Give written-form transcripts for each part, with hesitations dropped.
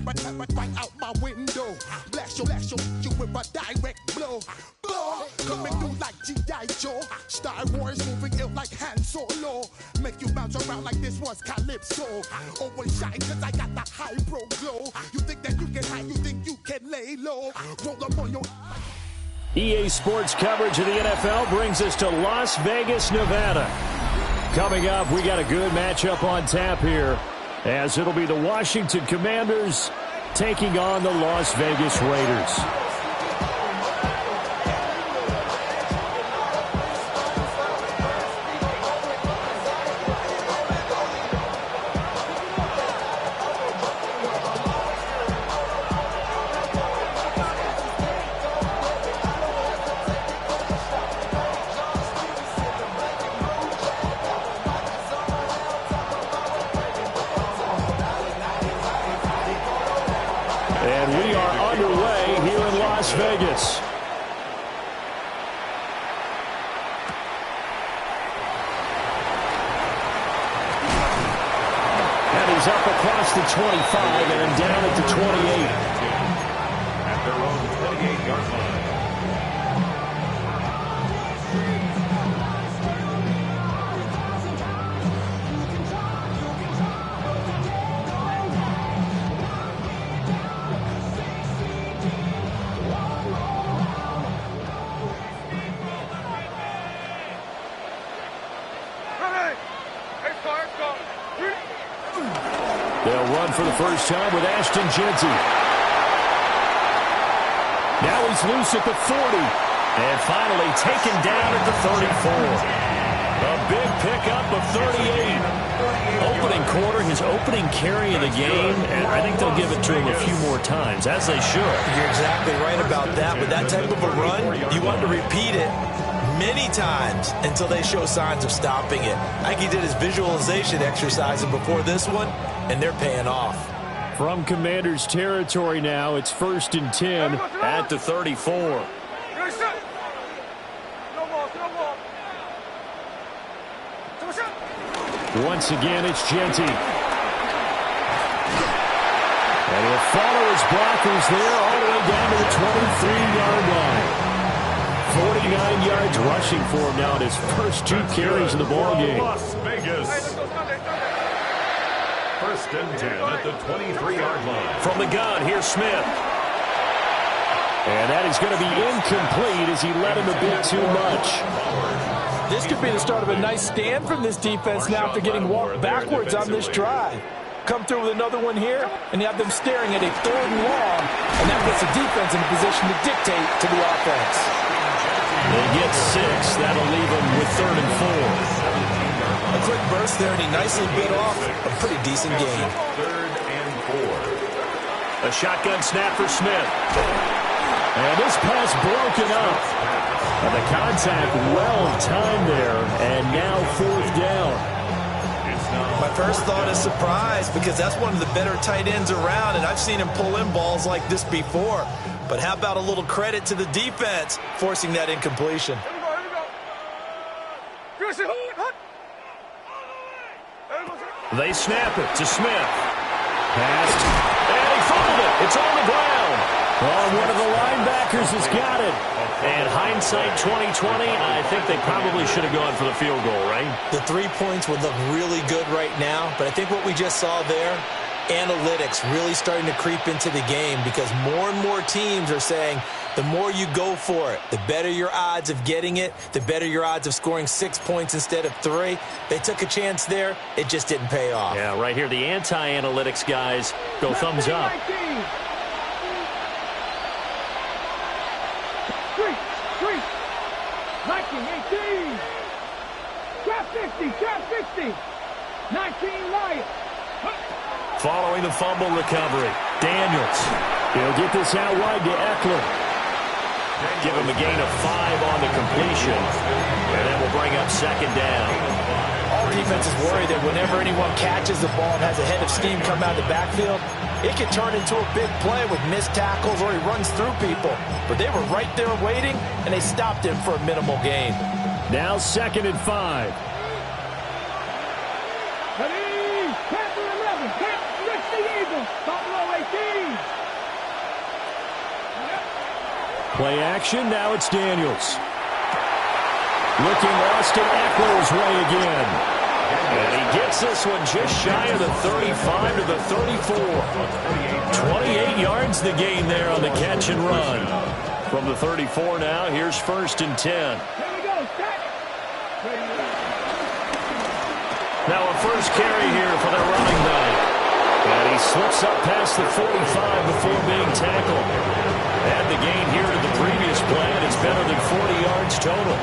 right out my window. Blast you with a direct blow. Coming through like G.I. Joe. Star Wars moving ill like Han Solo. Make you bounce around like this was Calypso. Overshine cause I got the high pro glow. You think that you can hide, you think you can lay low. Roll up on your... EA Sports coverage of the NFL brings us to Las Vegas, Nevada. Coming up, we got a good matchup on tap here, as it'll be the Washington Commanders taking on the Las Vegas Raiders. Vegas. And he's up across the 25 and down at the 28. At their own 28-yard line. They'll run for the first time with Ashton Jeanty. Now he's loose at the 40. And finally taken down at the 34. A big pickup of 38. Opening quarter, his opening carry of the game, and I think they'll give it to him a few more times, as they should. You're exactly right about that. With that type of a run, you want to repeat it many times until they show signs of stopping it. I think he did his visualization exercise before this one, and they're paying off. From Commanders territory now, it's 1st and 10 at the 34. Once again, it's Jeanty. And he'll follow his blockers there all the way down to the 23-yard line. 49 yards rushing for him now in his first 2 carries of the ballgame. Las Vegas. 1st and 10 at the 23-yard line. From the gun, here's Smith. And that is going to be incomplete as he led him a bit too much. This could be the start of a nice stand from this defense now after getting walked backwards on this drive. Come through with another one here, and you have them staring at a 3rd and long, and that puts the defense in a position to dictate to the offense. They get 6. That'll leave them with 3rd and 4. A quick burst there, and he nicely bit off a pretty decent gain. 3rd and 4. A shotgun snap for Smith. And this pass broken up. And the contact well timed there, and now 4th down. My first thought is surprise, because that's one of the better tight ends around, and I've seen him pull in balls like this before. But how about a little credit to the defense forcing that incompletion? They snap it to Smith. Passed. And he fumbled it. It's on the ground. Oh, one of the linebackers has got it. And hindsight 2020, I think they probably should have gone for the field goal, right? The 3 points would look really good right now, but I think what we just saw there, analytics really starting to creep into the game, because more and more teams are saying the more you go for it, the better your odds of getting it, the better your odds of scoring 6 points instead of 3. They took a chance there. It just didn't pay off. Yeah, right here, the anti-analytics guys go thumbs up. 19, 18. Trap 50. 19 Lions. Following the fumble recovery, Daniels. He'll get this out wide to Eckler. Give him a gain of 5 on the completion. And that will bring up 2nd down. All defenses worry that whenever anyone catches the ball and has a head of steam come out of the backfield, it can turn into a big play with missed tackles or he runs through people. But they were right there waiting, and they stopped him for a minimal gain. Now 2nd and 5. Ready, Panther 11, Panther 6 the Eagles, Buffalo 18. Play action, now it's Daniels. Looking Austin Eckler's way again. And he gets this one just shy of the 35 to the 34. 28 yards the gain there on the catch and run. From the 34 now, here's 1st and 10. Now a first carry here for their running back. And he slips up past the 45 before being tackled. And the gain here to the previous play, and it's better than 40 yards total.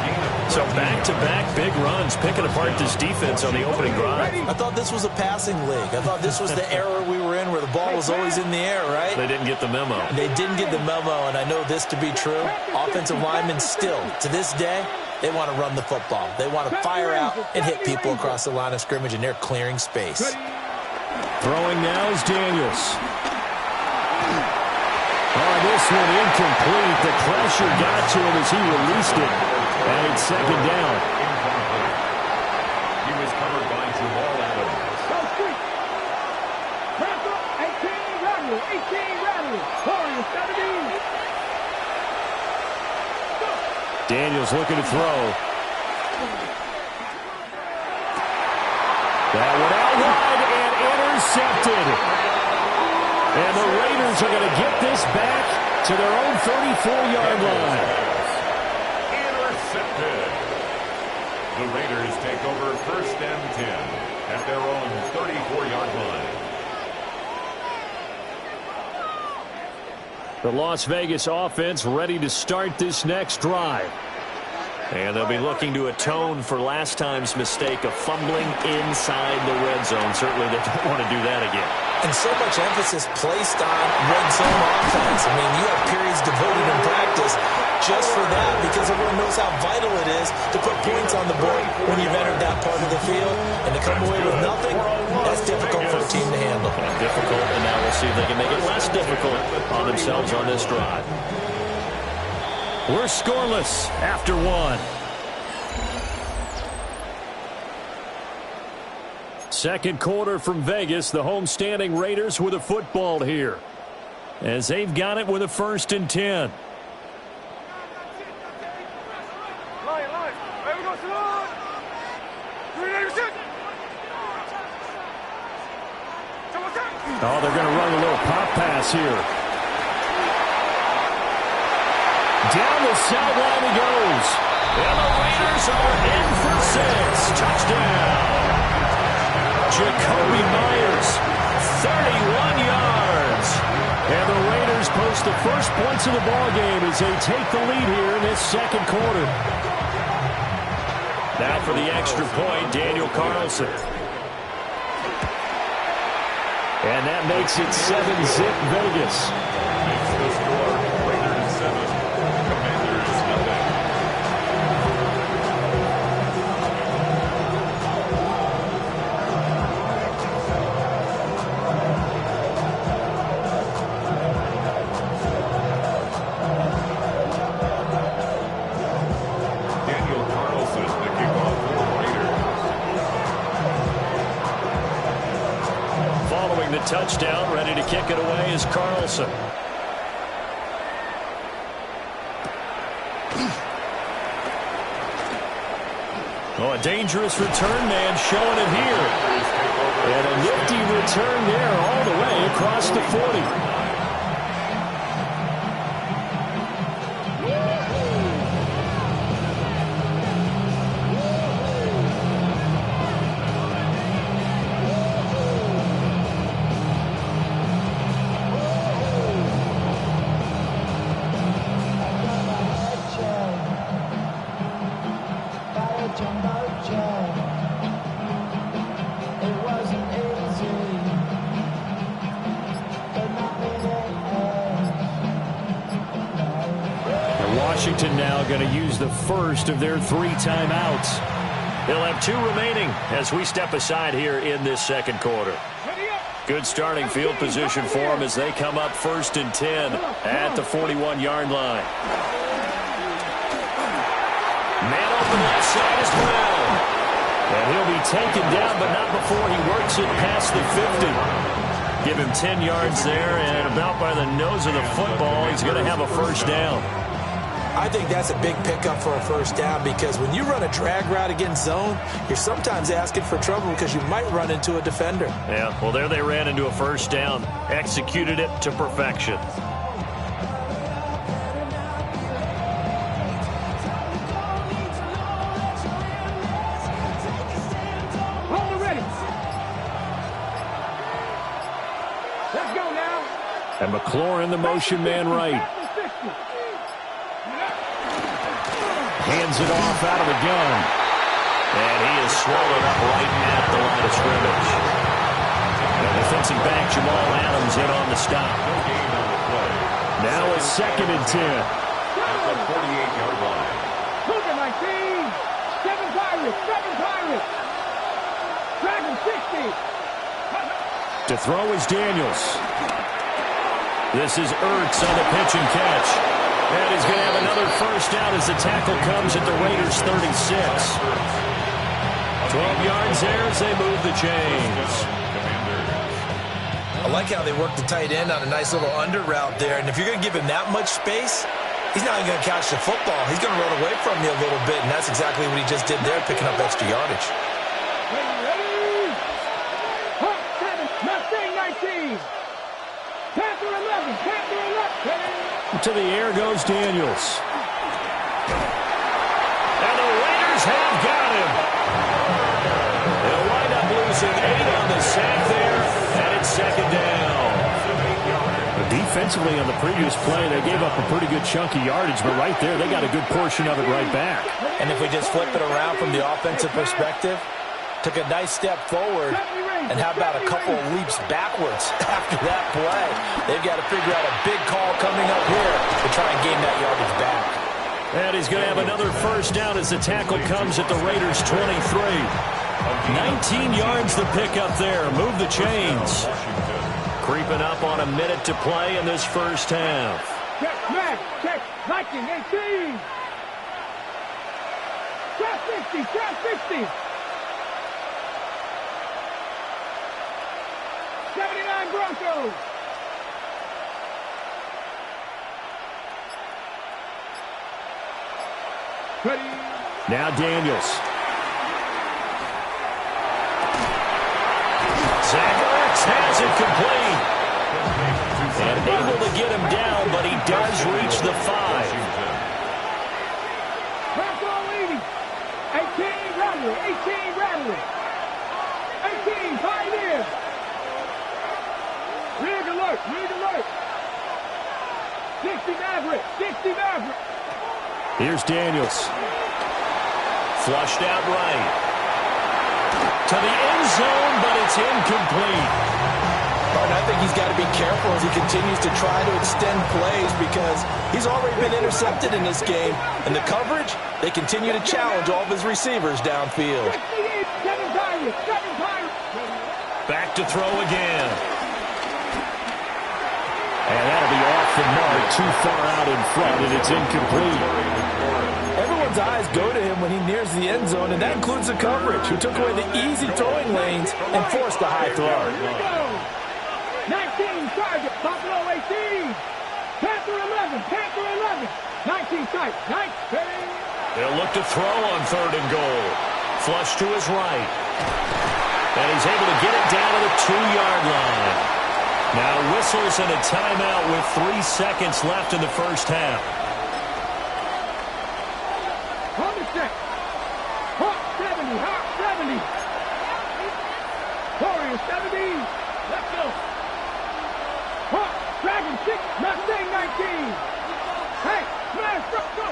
So back-to-back big runs, picking apart this defense on the opening drive. I thought this was a passing league. I thought this was the era we were in where the ball was always in the air, right? They didn't get the memo. They didn't get the memo, and I know this to be true. Offensive linemen still, to this day, they want to run the football. They want to fire out and hit people across the line of scrimmage, and they're clearing space. Throwing now is Daniels. Oh, this one incomplete. The pressure got to him as he released it. And it's 2nd down. He was covered by Jamal Adams. 18 Rattle. Warriors 17. Daniels looking to throw. That one out wide and intercepted. And the Raiders are going to get this back to their own 34-yard line. Intercepted. The Raiders take over 1st and 10 at their own 34-yard line. The Las Vegas offense ready to start this next drive. And they'll be looking to atone for last time's mistake of fumbling inside the red zone. Certainly they don't want to do that again. And so much emphasis placed on red zone offense. I mean, you have periods devoted in practice just for that because everyone knows how vital it is to put points on the board when you've entered that part of the field. And to come away with nothing, that's difficult for a team to handle. Difficult, and now we'll see if they can make it less difficult on themselves on this drive. We're scoreless after 1. Second quarter from Vegas. The homestanding Raiders with a football here, as they've got it with a 1st and 10. Oh, they're going to run a little pop pass here. Down the sideline he goes. And the Raiders are in for 6. Touchdown. Jacoby Myers, 31 yards. And the Raiders post the first points of the ballgame as they take the lead here in this second quarter. Now for the extra point, Daniel Carlson. And that makes it 7-zip Vegas. Makes the score Raiders 7, Commanders nothing. Daniel Carlson, the kickoff for the Raiders. Following the touchdown, ready to kick it away is Carlson. Oh, a dangerous return man showing it here. And a nifty return there all the way across the 40. Washington now going to use the first of their 3 timeouts. They'll have 2 remaining as we step aside here in this second quarter. Good starting field position for them as they come up 1st and 10 at the 41-yard line. Man open left side is Brown. And he'll be taken down, but not before he works it past the 50. Give him 10 yards there, and about by the nose of the football, he's going to have a first down. I think that's a big pickup for a first down because when you run a drag route against zone, you're sometimes asking for trouble because you might run into a defender. Yeah, well, there they ran into a first down. Executed it to perfection. And McLaurin, the motion man right. Hands it off out of the gun. And he is swallowed up right at the line of scrimmage. The defensive back, Jamal Adams, in on the stop. Now it's 2nd and 10. At the 48-yard line. Cougar 19. 7 Pirates. 7 Pirates. Dragon 60. To throw is Daniels. This is Ertz on the pitch and catch. And he's going to have another first down as the tackle comes at the Raiders' 36. 12 yards there as they move the chains. I like how they work the tight end on a nice little under route there. And if you're going to give him that much space, he's not even going to catch the football. He's going to run away from you a little bit, and that's exactly what he just did there, picking up extra yardage. Ready? Hawk 7. Mustang 19. Panther 11. Panther 11. To the air goes Daniels. And the Raiders have got him. They'll wind up losing 8 on the sack there, and it's 2nd down. Defensively on the previous play, they gave up a pretty good chunk of yardage, but right there, they got a good portion of it right back. And if we just flip it around from the offensive perspective, took a nice step forward, and how about a couple of leaps backwards after that play? They've got to figure out a big call coming up here to try and gain that yardage back. And he's going to have another first down as the tackle comes at the Raiders' 23. 19 yards the pickup there. Move the chains. Creeping up on a minute to play in this first half. Check, Mac. Check. Viking 18. Trap 60. Trap 60. 79 Broncos. Ready. Now Daniels. Zach Ertz has it complete. And able to get him down, but he does reach the 5. Bronco leading. 18 Rattler. 18 Rattler. 18 Pioneer. Rig alert. Rig alert. 60 Maverick. 60 Maverick. Here's Daniels. Flushed out right. To the end zone, but it's incomplete. But I think he's got to be careful as he continues to try to extend plays because he's already been intercepted in this game. And the coverage, they continue to challenge all of his receivers downfield. 7 Pirates. 7 Pirates. Back to throw again. And that'll be off the mark, too far out in front, and it's incomplete. Everyone's eyes go to him when he nears the end zone, and that includes the coverage, who took away the easy throwing lanes and forced the high throw. 19 target, Buffalo 18. Panther 11, Panther 11. 19 tight, 19. They'll look to throw on 3rd and goal. Flush to his right. And he's able to get it down to the 2-yard line. Now whistles and a timeout with 3 seconds left in the first half. On the set. Hawk 70, Hawk 70. Warrior 70. Let's go. Hawk, Dragon 6, Mustang 19. Hey, smash, go.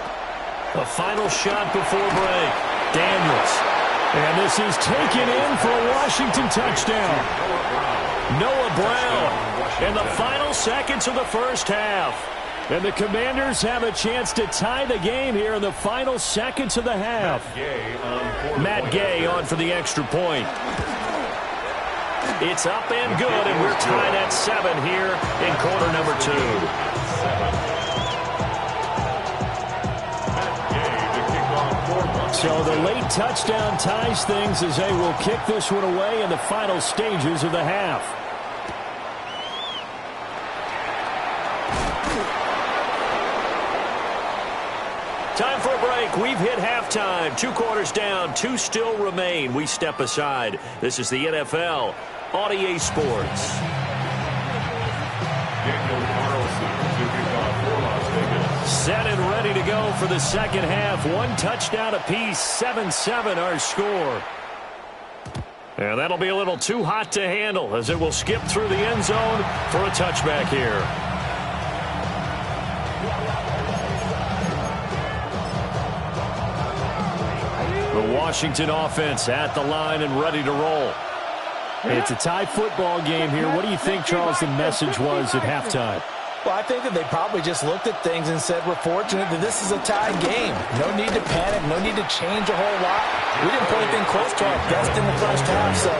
A final shot before break. Daniels. And this is taken in for a Washington touchdown. Noah Brown in the final seconds of the first half. And the Commanders have a chance to tie the game here in the final seconds of the half. Matt Gay on for the extra point. It's up and good, and we're tied at 7 here in quarter number 2. So the late touchdown ties things as they will kick this one away in the final stages of the half. Time for a break. We've hit halftime. 2 quarters down. 2 still remain. We step aside. This is the NFL on EA Sports. Set and ready to go for the second half. 1 touchdown apiece. 7-7 our score. And that'll be a little too hot to handle as it will skip through the end zone for a touchback here. The Washington offense at the line and ready to roll. It's a tie football game here. What do you think, Charles, the message was at halftime? Well, I think that they probably just looked at things and said, we're fortunate that this is a tie game. No need to panic, no need to change a whole lot. We didn't put anything close to our best in the first half, so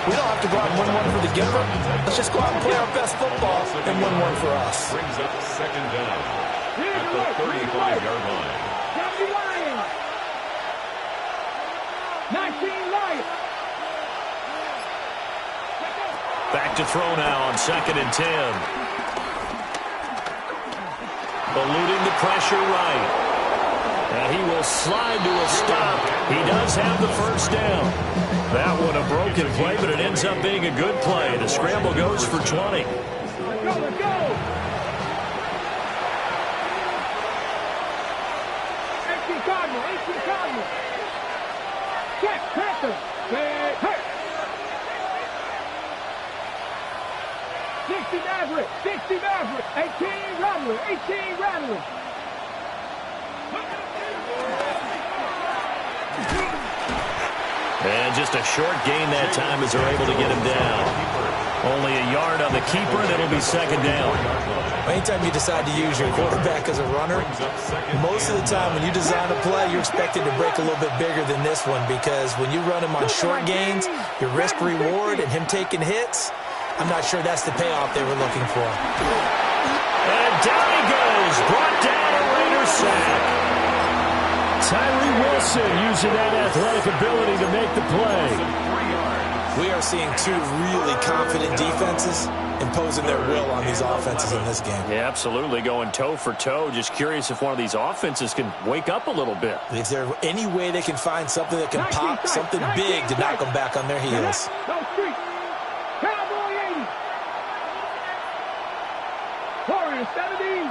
we don't have to go out and win one for the giver. Let's just go out and play our best football and win one for us. Brings up second down at the 35-yard line. 19 Lions. Back to throw now on 2nd and 10. Eluding the pressure right. And he will slide to a stop. He does have the first down. That one a broken play, but it ends up being a good play. The scramble goes for 20. Let's go, let's go. 18 Cardinal, 18 Cardinal. Check, Panther. Hey. 60 Maverick, 60 Maverick. 18 Rattler, 18 Rattler. And just a short gain that time as they're able to get him down. Only a yard on the keeper, and it'll be second down. Anytime you decide to use your quarterback as a runner, most of the time when you design a play, you're expected to break a little bit bigger than this one, because when you run him on short gains, your risk-reward and him taking hits, I'm not sure that's the payoff they were looking for. And down he goes. Brought down a Raider sack. Tyree Wilson using that athletic ability to make the play. We are seeing 2 really confident defenses imposing their will on these offenses in this game. Yeah, absolutely. Going toe for toe. Just curious if one of these offenses can wake up a little bit. Is there any way they can find something that can pop, something big to knock them back on their heels? Cowboy 80. Warriors 70.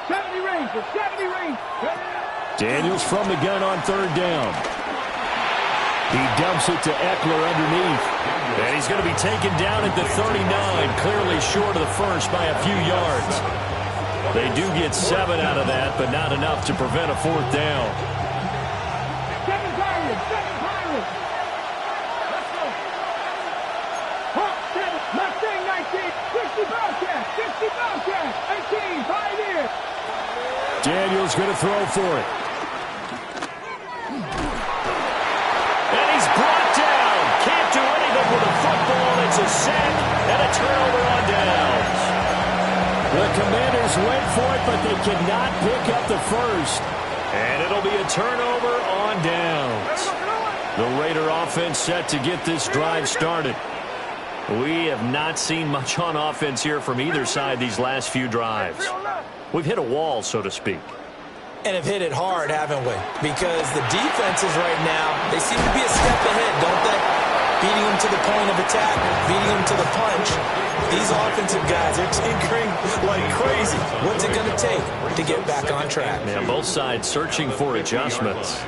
70 Rangers, 70 Rangers. Daniels from the gun on 3rd down. He dumps it to Eckler underneath. And he's going to be taken down at the 39, clearly short of the first by a few yards. They do get 7 out of that, but not enough to prevent a 4th down. 7 Pirates, 7 Pirates. Let's go. Hawk 7, Mustang 19, 60 Bobcats, 60 Bobcats, 18, Pioneer. Daniels going to throw for it. And he's brought down. Can't do anything with a football. It's a sack and a turnover on downs. The Commanders wait for it, but they cannot pick up the first. And it'll be a turnover on downs. The Raider offense set to get this drive started. We have not seen much on offense here from either side these last few drives. We've hit a wall, so to speak. And have hit it hard, haven't we? Because the defenses right now, they seem to be a step ahead, don't they? Beating them to the point of attack, beating them to the punch. These offensive guys are tinkering like crazy. What's it going to take to get back on track? Yeah, both sides searching for adjustments.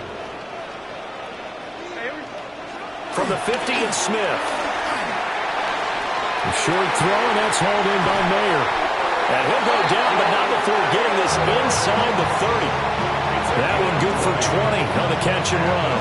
From the 50, it's Smith. A short throw, and that's hauled in by Mayer. And he'll go down, but not before getting this inside the 30. That one good for 20 on the catch and run.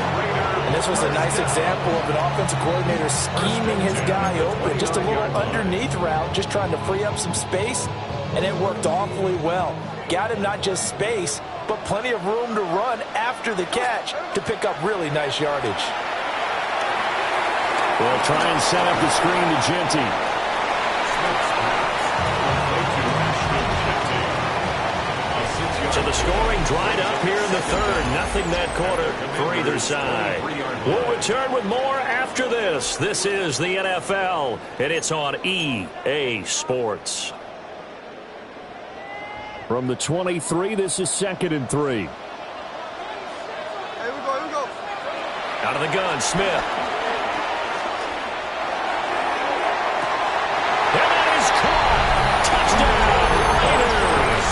And this was a nice example of an offensive coordinator scheming his guy open. Just a little underneath route, just trying to free up some space, and it worked awfully well. Got him not just space, but plenty of room to run after the catch to pick up really nice yardage. They'll try and set up the screen to Genty. So the scoring dried up here in the 3rd. Nothing that quarter for either side. We'll return with more after this. This is the NFL, and it's on EA Sports. From the 23, this is 2nd and 3. Out of the gun, Smith. And that is caught. Touchdown, Raiders.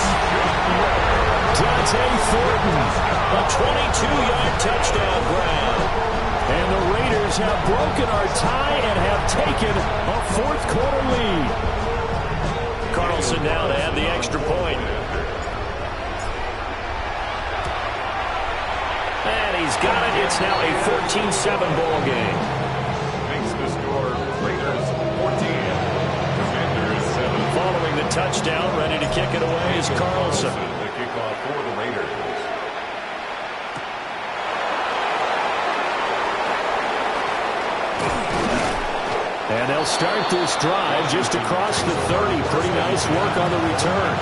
Dante Thornton, a 22-yard touchdown grab. And the Raiders have broken our tie and have taken a fourth-quarter lead. Carlson now to add the extra point. And he's got it. It's now a 14-7 ball game. Makes the score Raiders 14, Commanders 7. Following the touchdown, ready to kick it away is Carlson. The kickoff for the Raiders. And they'll start this drive just across the 30. Pretty nice work on the return.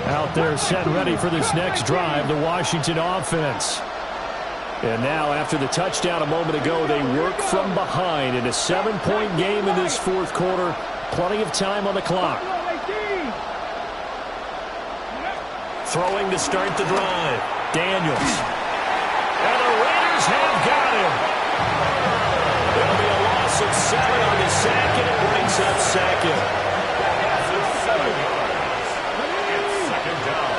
Out there set ready for this next drive, the Washington offense. And now after the touchdown a moment ago, they work from behind in a 7-point game in this fourth quarter. Plenty of time on the clock. Throwing to start the drive. Daniels. And the Raiders have got him. There'll be a loss of 7 on the sack, and it brings up second. Loss of 7 yards. It's second down.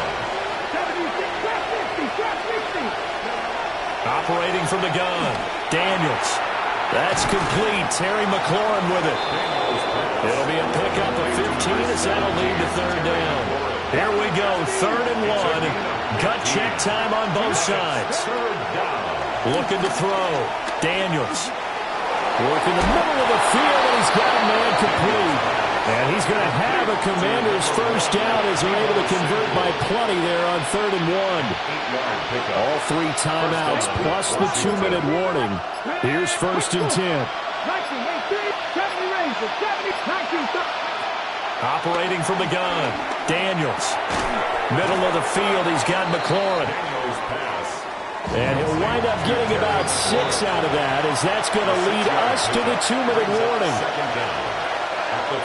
Operating from the gun. Daniels. That's complete. Terry McLaurin with it. It'll be a pickup of 15 as that'll lead to third down. Here we go, 3rd and 1. Gut check time on both sides. Looking to throw. Daniels. Working the middle of the field, and he's got a man complete. And he's going to have a Commander's first down as they're able to convert by plenty there on 3rd and 1. All 3 timeouts plus the 2-minute warning. Here's 1st and 10. Operating from the gun. Daniels. Middle of the field, he's got McLaurin. And he'll wind up getting about 6 out of that, as that's going to lead us to the 2-minute warning.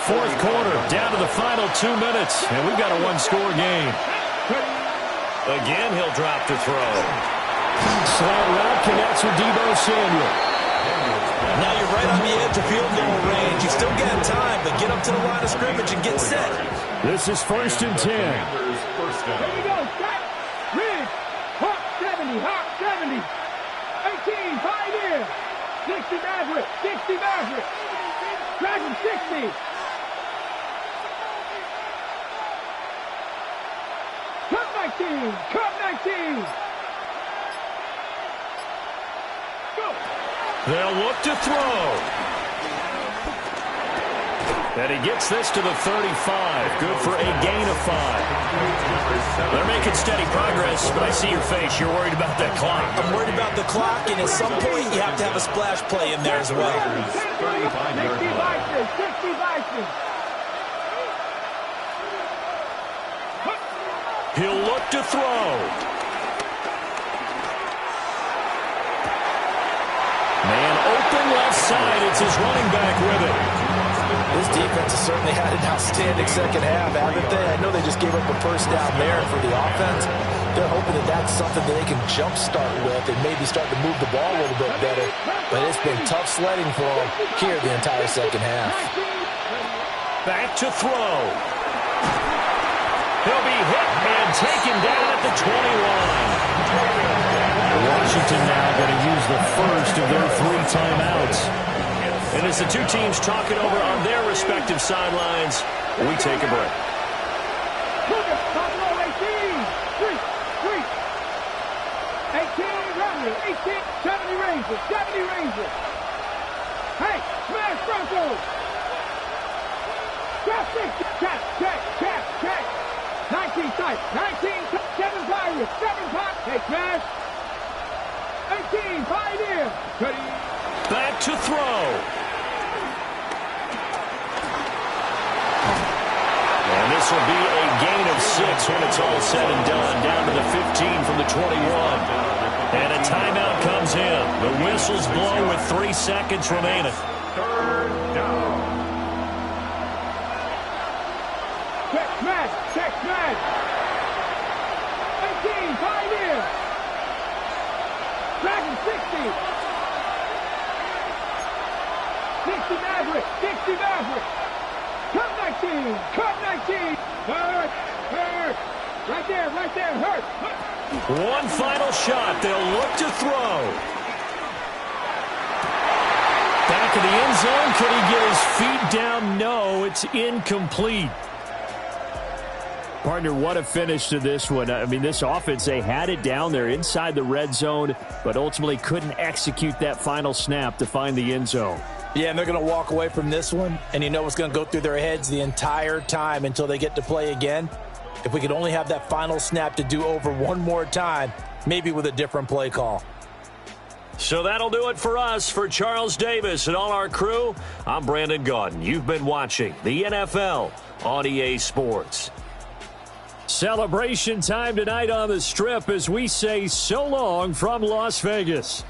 Fourth quarter, down to the final 2 minutes, and we've got a 1-score game. Again, he'll drop to throw. Slant route connects with Deebo Samuel. Now you're right on the edge of field goal range. You still got time, but get up to the line of scrimmage and get set. This is 1st and 10. Here we go, set, rig, hawk 70, 18, 5 in, 60 Maverick, Dragon 60. Cut 19. Go. They'll look to throw. And he gets this to the 35. Good for a gain of 5. They're making steady progress, but I see your face. You're worried about that clock. I'm worried about the clock, and at some point you have to have a splash play in there as well. 60 Vikings. He'll look to throw. Man open left side. It's his running back with it. This defense has certainly had an outstanding second half, haven't they? I know they just gave up a first down there for the offense. They're hoping that that's something that they can jumpstart with and maybe start to move the ball a little bit better. But it's been tough sledding for them here the entire second half. Back to throw. He'll be hit and taken down at the 21. Washington now going to use the first of their 3 timeouts. And as the two teams talk it over on their respective sidelines, we take a break. 70 Rangers. Hey, smash Broncos. Drop 60. Check. 19 tight. 7 Pirates. Hey, smash. 18, 5 in. Back to throw. And this will be a gain of 6 when it's all said and done. Down to the 15 from the 21. And a timeout comes in. The whistles blow with 3 seconds remaining. Third down. Check man. 18, Pioneer. Dragon 60. 60 Maverick. 60 Maverick. Cut 19. Cut 19. Hurt. Hurt. Right there. Right there. Hurt. One final shot. They'll look to throw. Back of the end zone. Could he get his feet down? No, it's incomplete. Partner, what a finish to this one. I mean, this offense, they had it down there inside the red zone, but ultimately couldn't execute that final snap to find the end zone. Yeah, and they're going to walk away from this one, and you know what's going to go through their heads the entire time until they get to play again. If we could only have that final snap to do over one more time, maybe with a different play call. So that'll do it for us. For Charles Davis and all our crew, I'm Brandon Gaudin. You've been watching the NFL on EA Sports. Celebration time tonight on the Strip as we say so long from Las Vegas.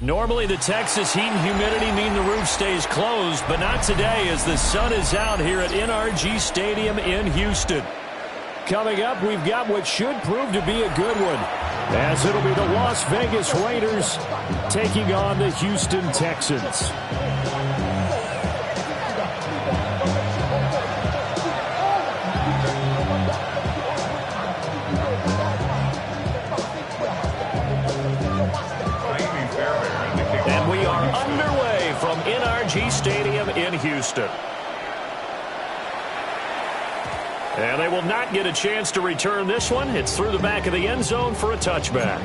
Normally the Texas heat and humidity mean the roof stays closed, but not today as the sun is out here at NRG Stadium in Houston. Coming up, we've got what should prove to be a good one, as it'll be the Las Vegas Raiders taking on the Houston Texans. And we are underway from NRG Stadium in Houston. And they will not get a chance to return this one. It's through the back of the end zone for a touchback.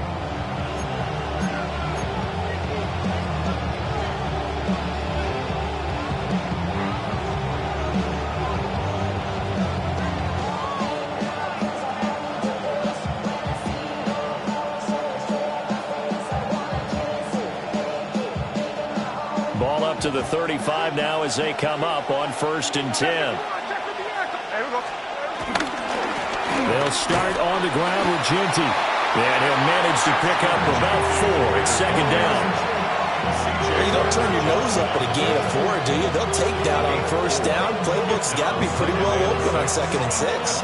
Ball up to the 35 now as they come up on 1st and 10. They'll start on the ground with Genty. And he'll manage to pick up about 4. It's 2nd down. You don't turn your nose up at a gain of 4, do you? They'll take that on 1st down. Playbook's got to be pretty well open on 2nd and 6.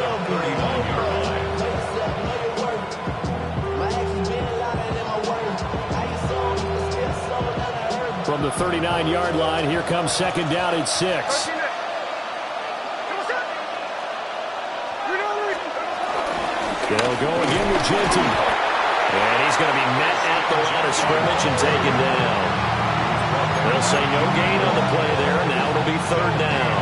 From the 39-yard line, here comes 2nd down at 6. They'll go again with Genty. And he's going to be met at the line of scrimmage and taken down. They'll say no gain on the play there. Now it'll be 3rd down.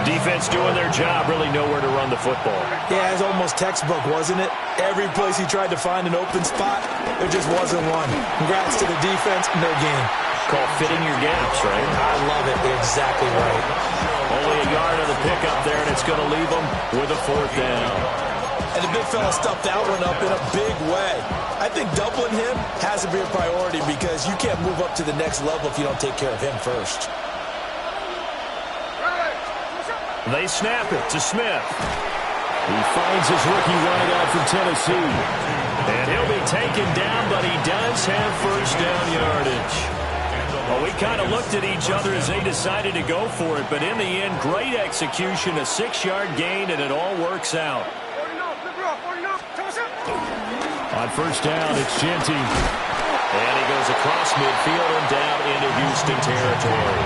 Defense doing their job, really nowhere to run the football. Yeah, it's almost textbook, wasn't it? Every place he tried to find an open spot, there just wasn't one. Congrats to the defense, no gain. Called fitting your gaps, right? I love it. Exactly right. Only a yard of the pickup there, and it's going to leave them with a 4th down. And the big fella stuffed that one up in a big way. I think doubling him has to be a priority because you can't move up to the next level if you don't take care of him first. They snap it to Smith. He finds his rookie wideout from Tennessee. And he'll be taken down, but he does have first down yardage. Well, we kind of looked at each other as they decided to go for it, but in the end, great execution, a 6-yard gain, and it all works out. On first down, it's Genty. And he goes across midfield and down into Houston territory.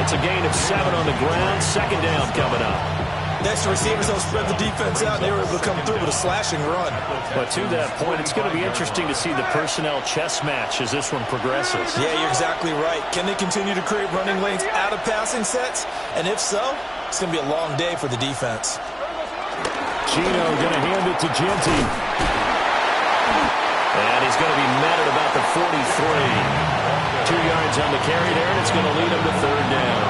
It's a gain of 7 on the ground. Second down coming up. Next, the receivers don't spread the defense out. They were able to come through with a slashing run. But to that point, it's going to be interesting to see the personnel chess match as this one progresses. Yeah, you're exactly right. Can they continue to create running lanes out of passing sets? And if so, it's going to be a long day for the defense. Gino going to hand it to Genty. And he's going to be met at about the 43. 2 yards on the carry there, and it's going to lead him to third down.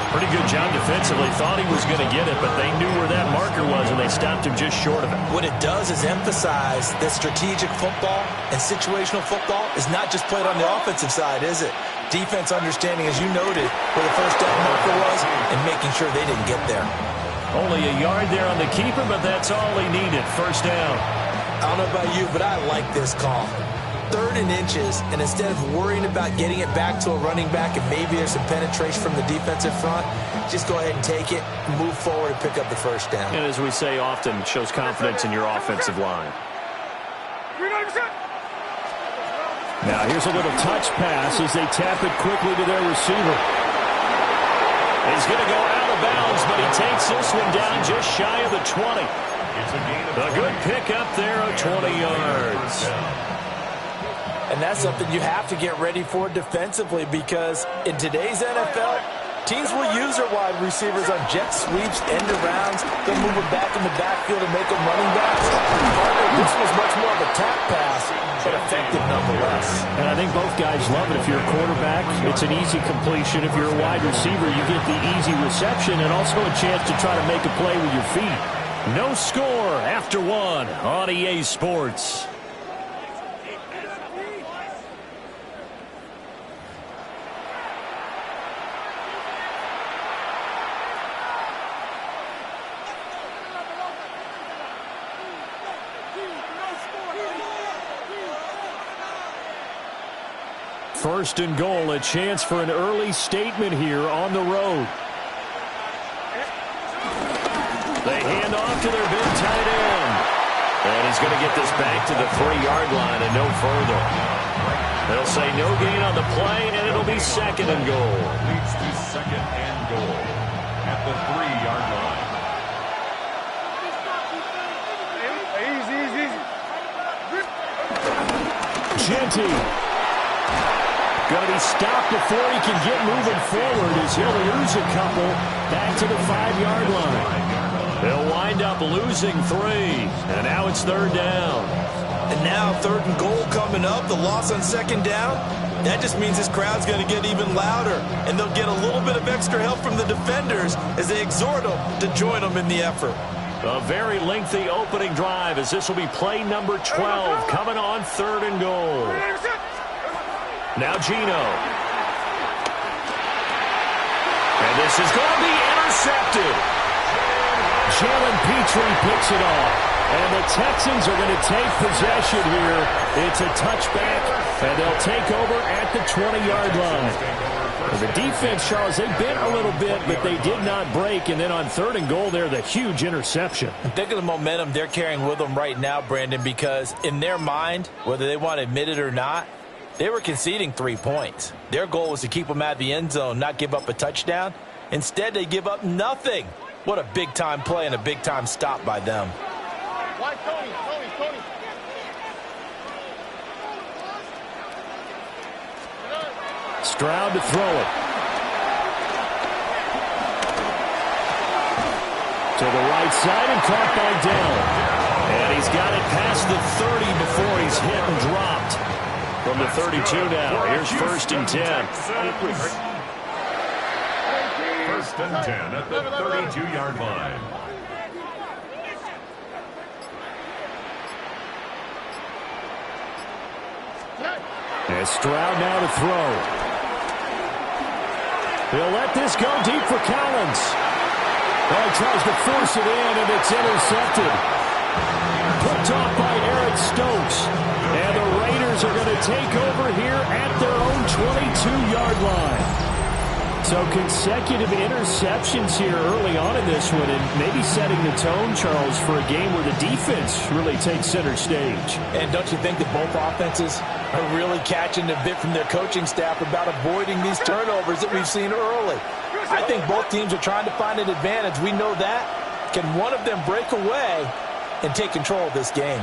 Pretty good job defensively. Thought he was going to get it, but they knew where that marker was, and they stopped him just short of it. What it does is emphasize that strategic football and situational football is not just played on the offensive side, is it? Defense understanding, as you noted, where the first down marker was and making sure they didn't get there. Only a yard there on the keeper, but that's all he needed. First down. I don't know about you, but I like this call. 3rd and inches, and instead of worrying about getting it back to a running back and maybe there's some penetration from the defensive front, just go ahead and take it, move forward, and pick up the first down. And as we say often, shows confidence in your offensive line. Now here's a little touch pass as they tap it quickly to their receiver. He's going to go out of bounds, but he takes this one down just shy of the 20. A good pickup there of 20 yards. And that's something you have to get ready for defensively because in today's NFL, teams will use their wide receivers on jet sweeps, end arounds. They'll move them back in the backfield and make them running backs. This was much more of a tap pass, but effective nonetheless. And I think both guys love it. If you're a quarterback, it's an easy completion. If you're a wide receiver, you get the easy reception and also a chance to try to make a play with your feet. No score after 1 on EA Sports. First and goal, a chance for an early statement here on the road. They hand off to their big tight end. And he's going to get this back to the 3-yard line and no further. They'll say no gain on the play, and it'll be second and goal. Leads to second and goal at the 3-yard line. Genty. Going to be stopped before he can get moving forward as he'll lose a couple back to the 5-yard line. They'll wind up losing 3, and now it's third down. And now 3rd and goal coming up, the loss on second down. That just means this crowd's going to get even louder, and they'll get a little bit of extra help from the defenders as they exhort them to join them in the effort. A very lengthy opening drive as this will be play number 12 coming on 3rd and goal. Now Gino. And this is going to be intercepted. Jalen Petrie picks it off. And the Texans are going to take possession here. It's a touchback, and they'll take over at the 20-yard line. And the defense, Charles, they bent a little bit, but they did not break. And then on 3rd and goal there, the huge interception. Think of the momentum they're carrying with them right now, Brandon, because in their mind, whether they want to admit it or not, they were conceding 3 points. Their goal was to keep them out of the end zone, not give up a touchdown. Instead, they give up nothing. What a big-time play and a big-time stop by them. Stroud to throw it. To the right side and caught by Dell. And he's got it past the 30 before he's hit and dropped. From the 32 now, here's 1st and 10. 1st and 10 at the 32-yard line. And Stroud now to throw. He'll let this go deep for Collins. Oh, he tries to force it in, and it's intercepted. Picked off by Eric Stokes. And the Raiders are going to take over here at their own 22-yard line. So consecutive interceptions here early on in this one, and maybe setting the tone, Charles, for a game where the defense really takes center stage. And don't you think that both offenses are really catching a bit from their coaching staff about avoiding these turnovers that we've seen early? I think both teams are trying to find an advantage. We know that. Can one of them break away and take control of this game?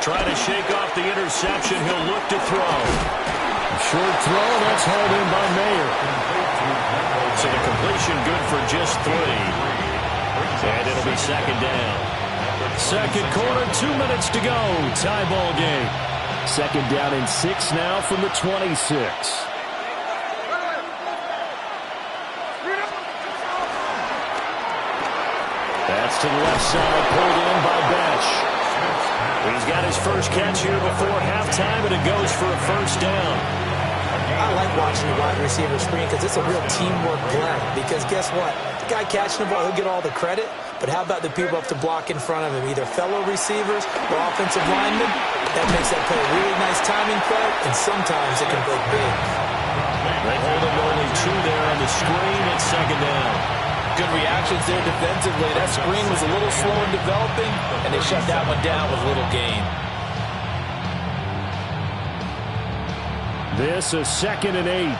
Trying to shake off the interception. He'll look to throw. Short throw, that's hauled in by Mayer. So the completion good for just 3. And it'll be second down. Second quarter, 2 minutes to go. Tie ball game. Second down and 6 now from the 26. That's to the left side, pulled in by Batch. He's got his first catch here before halftime, and it goes for a first down. I like watching the wide receiver screen because it's a real teamwork play. Because guess what? The guy catching the ball, he'll get all the credit. But how about the people up to block in front of him? Either fellow receivers or offensive linemen. That makes that play a really nice timing play, and sometimes it can break big. They hold him only 2 there on the screen. It's second down. Good reactions there defensively. That screen was a little slow in developing, and they shut that one down with little gain. This is second and 8.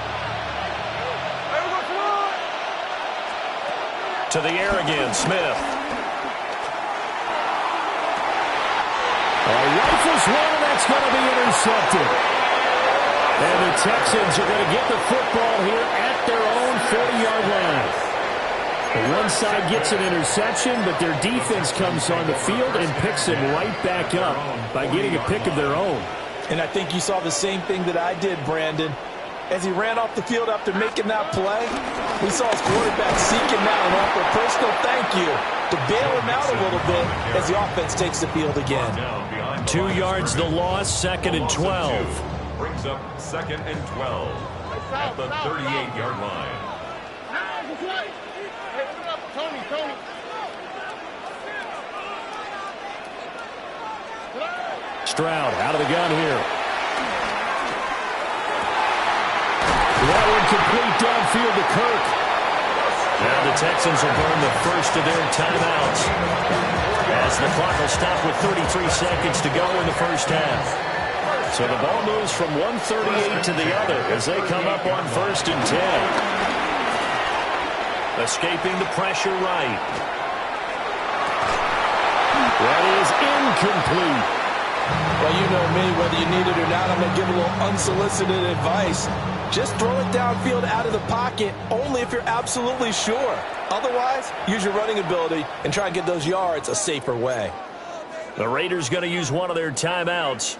To the air again, Smith. Rifles one, and that's going to be intercepted. And the Texans are going to get the football here at their own 40-yard line. One side gets an interception, but their defense comes on the field and picks him right back up by getting a pick of their own. And I think you saw the same thing that I did, Brandon. As he ran off the field after making that play, we saw his quarterback seek him out and offer a personal thank you to bail him out a little bit as the offense takes the field again. 2 yards the loss, second and 12. Brings up second and 12 at the 38-yard line. Tony. Stroud out of the gun here. That one complete downfield to Kirk. Now the Texans will burn the first of their timeouts as the clock will stop with 33 seconds to go in the first half. So the ball moves from 138 to the other as they come up on first and 10. Escaping the pressure right. That is incomplete. Well, you know me, whether you need it or not, I'm going to give a little unsolicited advice. Just throw it downfield out of the pocket only if you're absolutely sure. Otherwise, use your running ability and try and get those yards a safer way. The Raiders going to use one of their timeouts.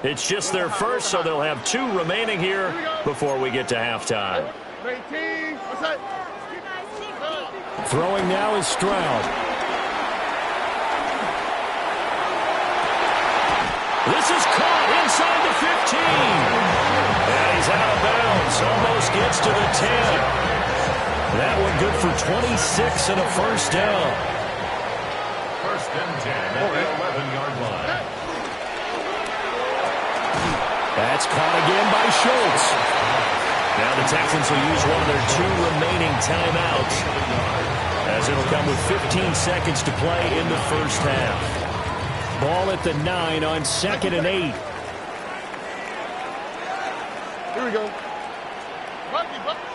It's just their first, so they'll have 2 remaining here before we get to halftime. Throwing now is Stroud. This is caught inside the 15. And he's out of bounds. Almost gets to the 10. That one good for 26 and a first down. First and 10 at the 11-yard line. That's caught again by Schultz. Now the Texans will use one of their 2 remaining timeouts as it'll come with 15 seconds to play in the first half. Ball at the 9 on second and 8. Here we go.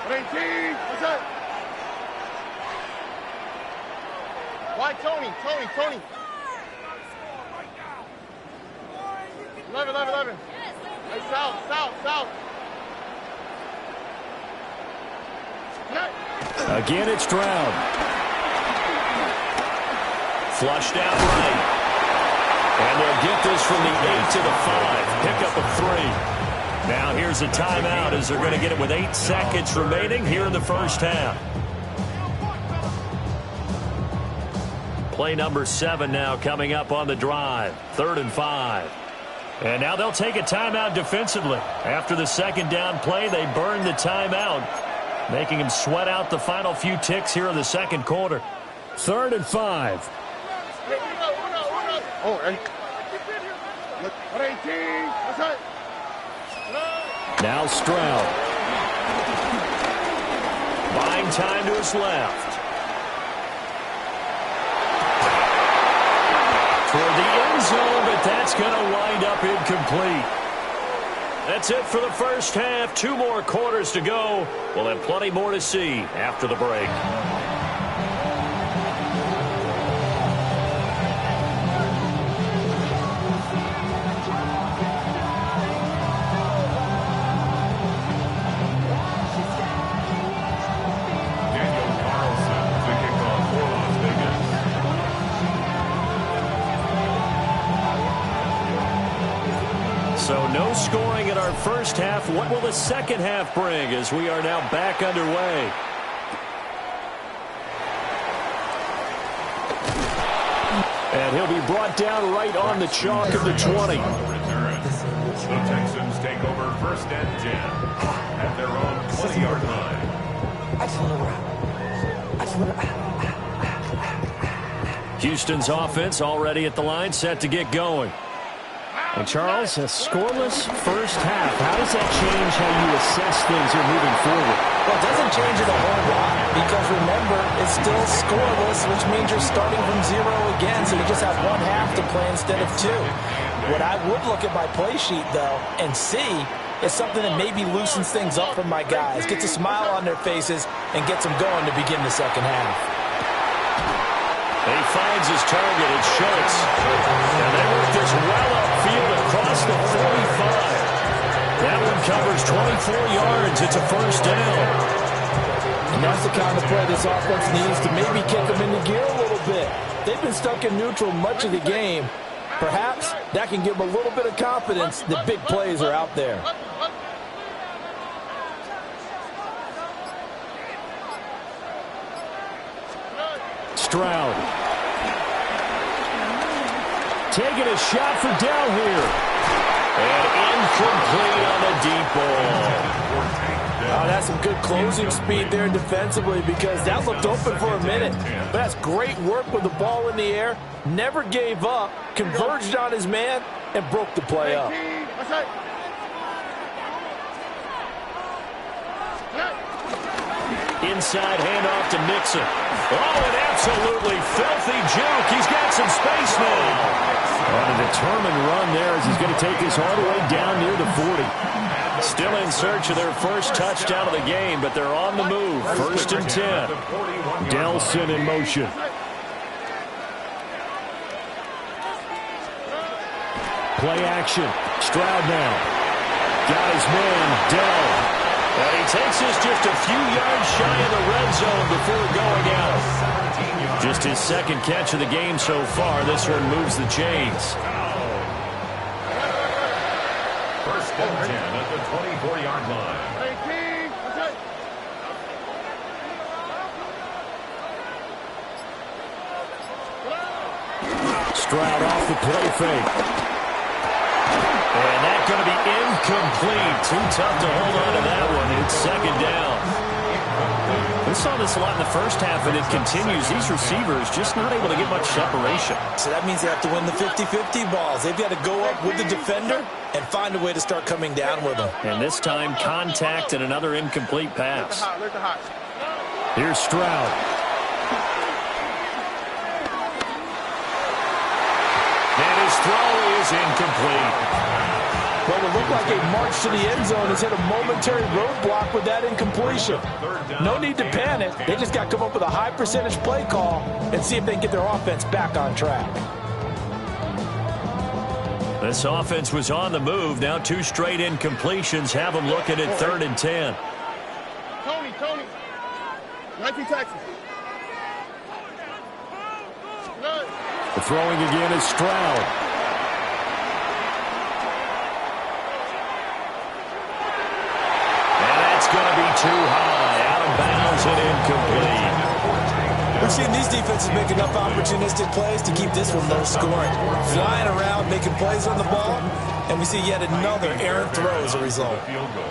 18. What's up? Why Tony? 11. Hey, south. Again, it's Stroud. Flushed out right. And they'll get this from the 8 to the 5. Pickup of 3. Now here's a timeout as they're going to get it with 8 seconds remaining here in the first half. Play number 7 now coming up on the drive. 3rd and 5. And now they'll take a timeout defensively. After the second down play, they burn the timeout, making him sweat out the final few ticks here in the second quarter. 3rd and 5. Now Stroud. Buying time to his left. Toward the end zone, but that's going to wind up incomplete. That's it for the first half. 2 more quarters to go. We'll have plenty more to see after the break. So no scoring in our first half. What will the second half bring as we are now back underway? And he'll be brought down right on the chalk of the 20. The Texans take over 1st and 10 at their own 20-yard line. Houston's offense already at the line, set to get going. And Charles, a scoreless first half. How does that change how you assess things here moving forward? Well, it doesn't change it a whole lot because, remember, it's still scoreless, which means you're starting from 0 again, so you just have 1 half to play instead of 2. What I would look at my play sheet, though, and see is something that maybe loosens things up for my guys, gets a smile on their faces, and gets them going to begin the second half. He finds his target, it's Schultz. And they work this well upfield across the 45. That one covers 24 yards. It's a first down. And that's the kind of play this offense needs to maybe kick them into gear a little bit. They've been stuck in neutral much of the game. Perhaps that can give them a little bit of confidence that big plays are out there. Stroud. Taking a shot for Dell here. And incomplete on the deep ball. Oh, that's some good closing speed there defensively because that looked open for a minute. But that's great work with the ball in the air. Never gave up, converged on his man, and broke the play up. Inside handoff to Mixon. Oh, an absolutely filthy juke. He's got some space now. And a determined run there as he's going to take this all the way down near the 40. Still in search of their first touchdown of the game, but they're on the move. 1st and 10. Delson in motion. Play action. Stroud now. Got his man, Dell. And he takes this just a few yards shy of the red zone before going out. Just his second catch of the game so far. This one moves the chains. 1st and 10 at the 24-yard line. Stroud off the play fake. And that's going to be incomplete. Too tough to hold on to that one. It's 2nd down. We saw this a lot in the first half, and it continues. These receivers just not able to get much separation. So that means they have to win the 50-50 balls. They've got to go up with the defender and find a way to start coming down with them. And this time, contact and another incomplete pass. Here's Stroud. And his throw is incomplete. Well, it looked like a march to the end zone has hit a momentary roadblock with that incompletion. No need to panic. They just got to come up with a high percentage play call and see if they can get their offense back on track. This offense was on the move. Now 2 straight incompletions have them looking at 3rd and 10. Tony. 19 Texas. The throwing again is Stroud. Going to be too high, out of bounds and incomplete. We've seen these defenses make enough opportunistic plays to keep this one low scoring. Flying around, making plays on the ball, And we see yet another errant throw as a result. Field goal.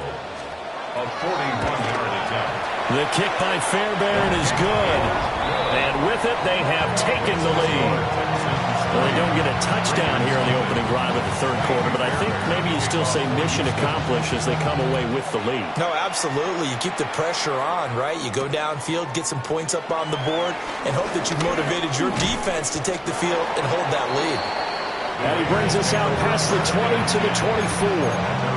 A 41-yard attempt. The kick by Fairbairn is good. And with it, they have taken the lead. Well, they don't get a touchdown here in the opening drive of the third quarter, but I think maybe you still say mission accomplished as they come away with the lead. No, absolutely. You keep the pressure on, right? You go downfield, get some points up on the board, and hope that you've motivated your defense to take the field and hold that lead. And he brings us out past the 20 to the 24.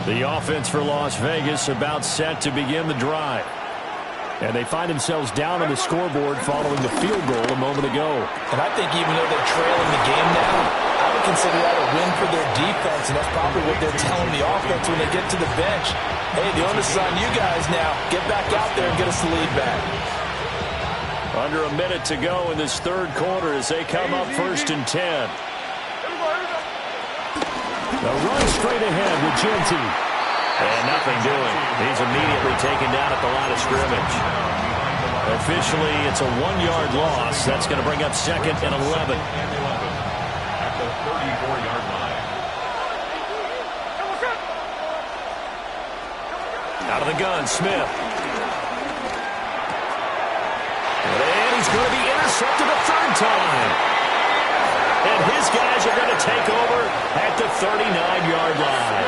The offense for Las Vegas about set to begin the drive. And they find themselves down on the scoreboard following the field goal a moment ago. And I think even though they're trailing the game now, I would consider that a win for their defense, and that's probably what they're telling the offense when they get to the bench. Hey, the onus is on you guys now. Get back out there and get us the lead back. Under a minute to go in this third quarter as they come up 1st and 10. The run straight ahead with Genty. And nothing doing. He's immediately taken down at the line of scrimmage. Officially, it's a 1-yard loss. That's going to bring up 2nd and 11. At the 34-yard line. Out of the gun, Smith. And he's going to be intercepted a third time. And his guys are going to take over at the 39-yard line.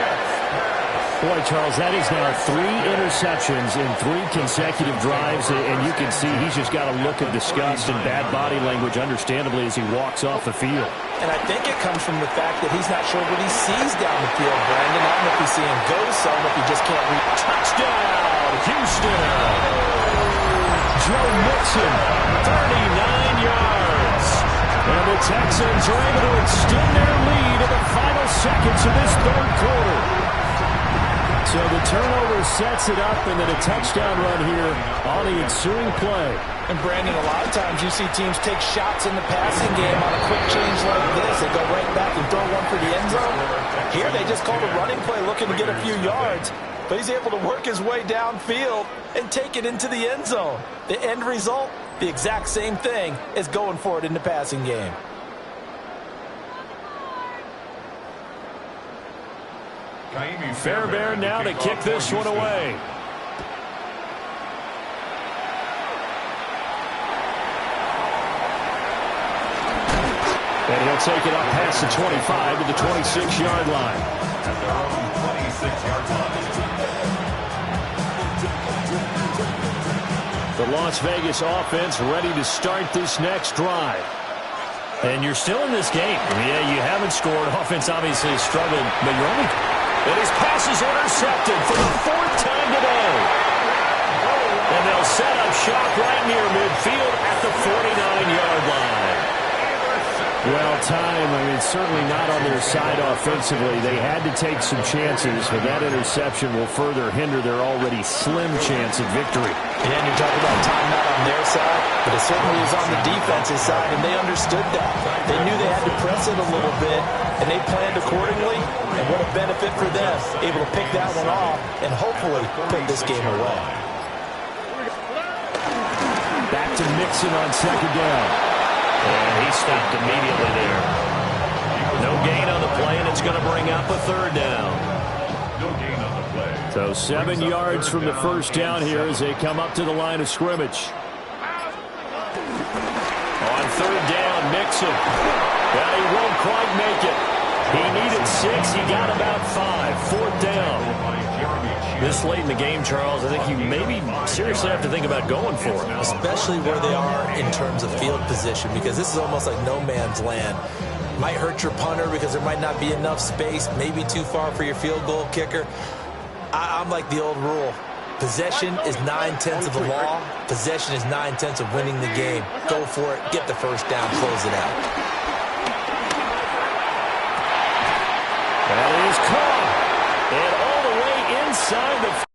Boy, Charles, that is now 3 interceptions in 3 consecutive drives, and you can see he's just got a look of disgust and bad body language, understandably, as he walks off the field. And I think it comes from the fact that he's not sure what he sees down the field, Brandon. I don't know if he's seeing go some, if he just can't reach. Touchdown, Houston! Joe Mixon, 39 yards. And the Texans are able to extend their lead in the final seconds of this third quarter. So the turnover sets it up, and then a touchdown run here on the ensuing play. And Brandon, a lot of times you see teams take shots in the passing game on a quick change like this. They go right back and throw one for the end zone. Here they just called a running play looking to get a few yards. But he's able to work his way downfield and take it into the end zone. The end result, the exact same thing as going for it in the passing game. Fairbairn now to kick this one away. And he'll take it up past the 25 to the 26-yard line. At their own 26-yard line. The Las Vegas offense ready to start this next drive. And you're still in this game. Yeah, you haven't scored. Offense obviously has struggled, but you're only... And his pass is intercepted for the 4th time today. And they'll set up shop right near midfield at the 49-yard line. Well, time, I mean, certainly not on their side offensively. They had to take some chances, but that interception will further hinder their already slim chance at victory. Yeah, and you're talking about time not on their side, but it certainly is on the defense's side, and they understood that. They knew they had to press it a little bit, and they planned accordingly, and what a benefit for them, able to pick that one off and hopefully put this game away. Back to Mixon on 2nd down. And he stopped immediately there. No gain on the play, and it's going to bring up a 3rd down. No gain on the play. So 7 yards from the first down here as they come up to the line of scrimmage. On 3rd down, Mixon. Well, he won't quite make it. He needed 6. He got about 5. 4th down. This late in the game, Charles, I think you maybe seriously have to think about going for it. Especially where they are in terms of field position, because this is almost like no man's land. Might hurt your punter because there might not be enough space, maybe too far for your field goal kicker. I'm like the old rule. Possession is 9/10 of the law. Possession is 9/10 of winning the game. Go for it. Get the first down. Close it out. That is caught. And all the way inside the...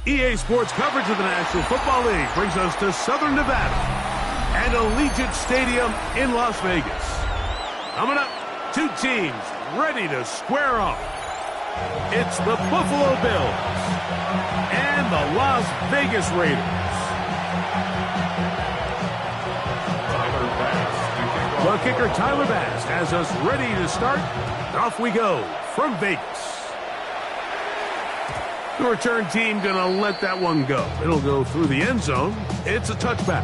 EA Sports coverage of the National Football League brings us to Southern Nevada and Allegiant Stadium in Las Vegas. Coming up, two teams ready to square off. It's the Buffalo Bills and the Las Vegas Raiders. The kicker, Tyler Bass, has us ready to start. Off we go from Vegas. The return team going to let that one go. It'll go through the end zone. It's a touchback.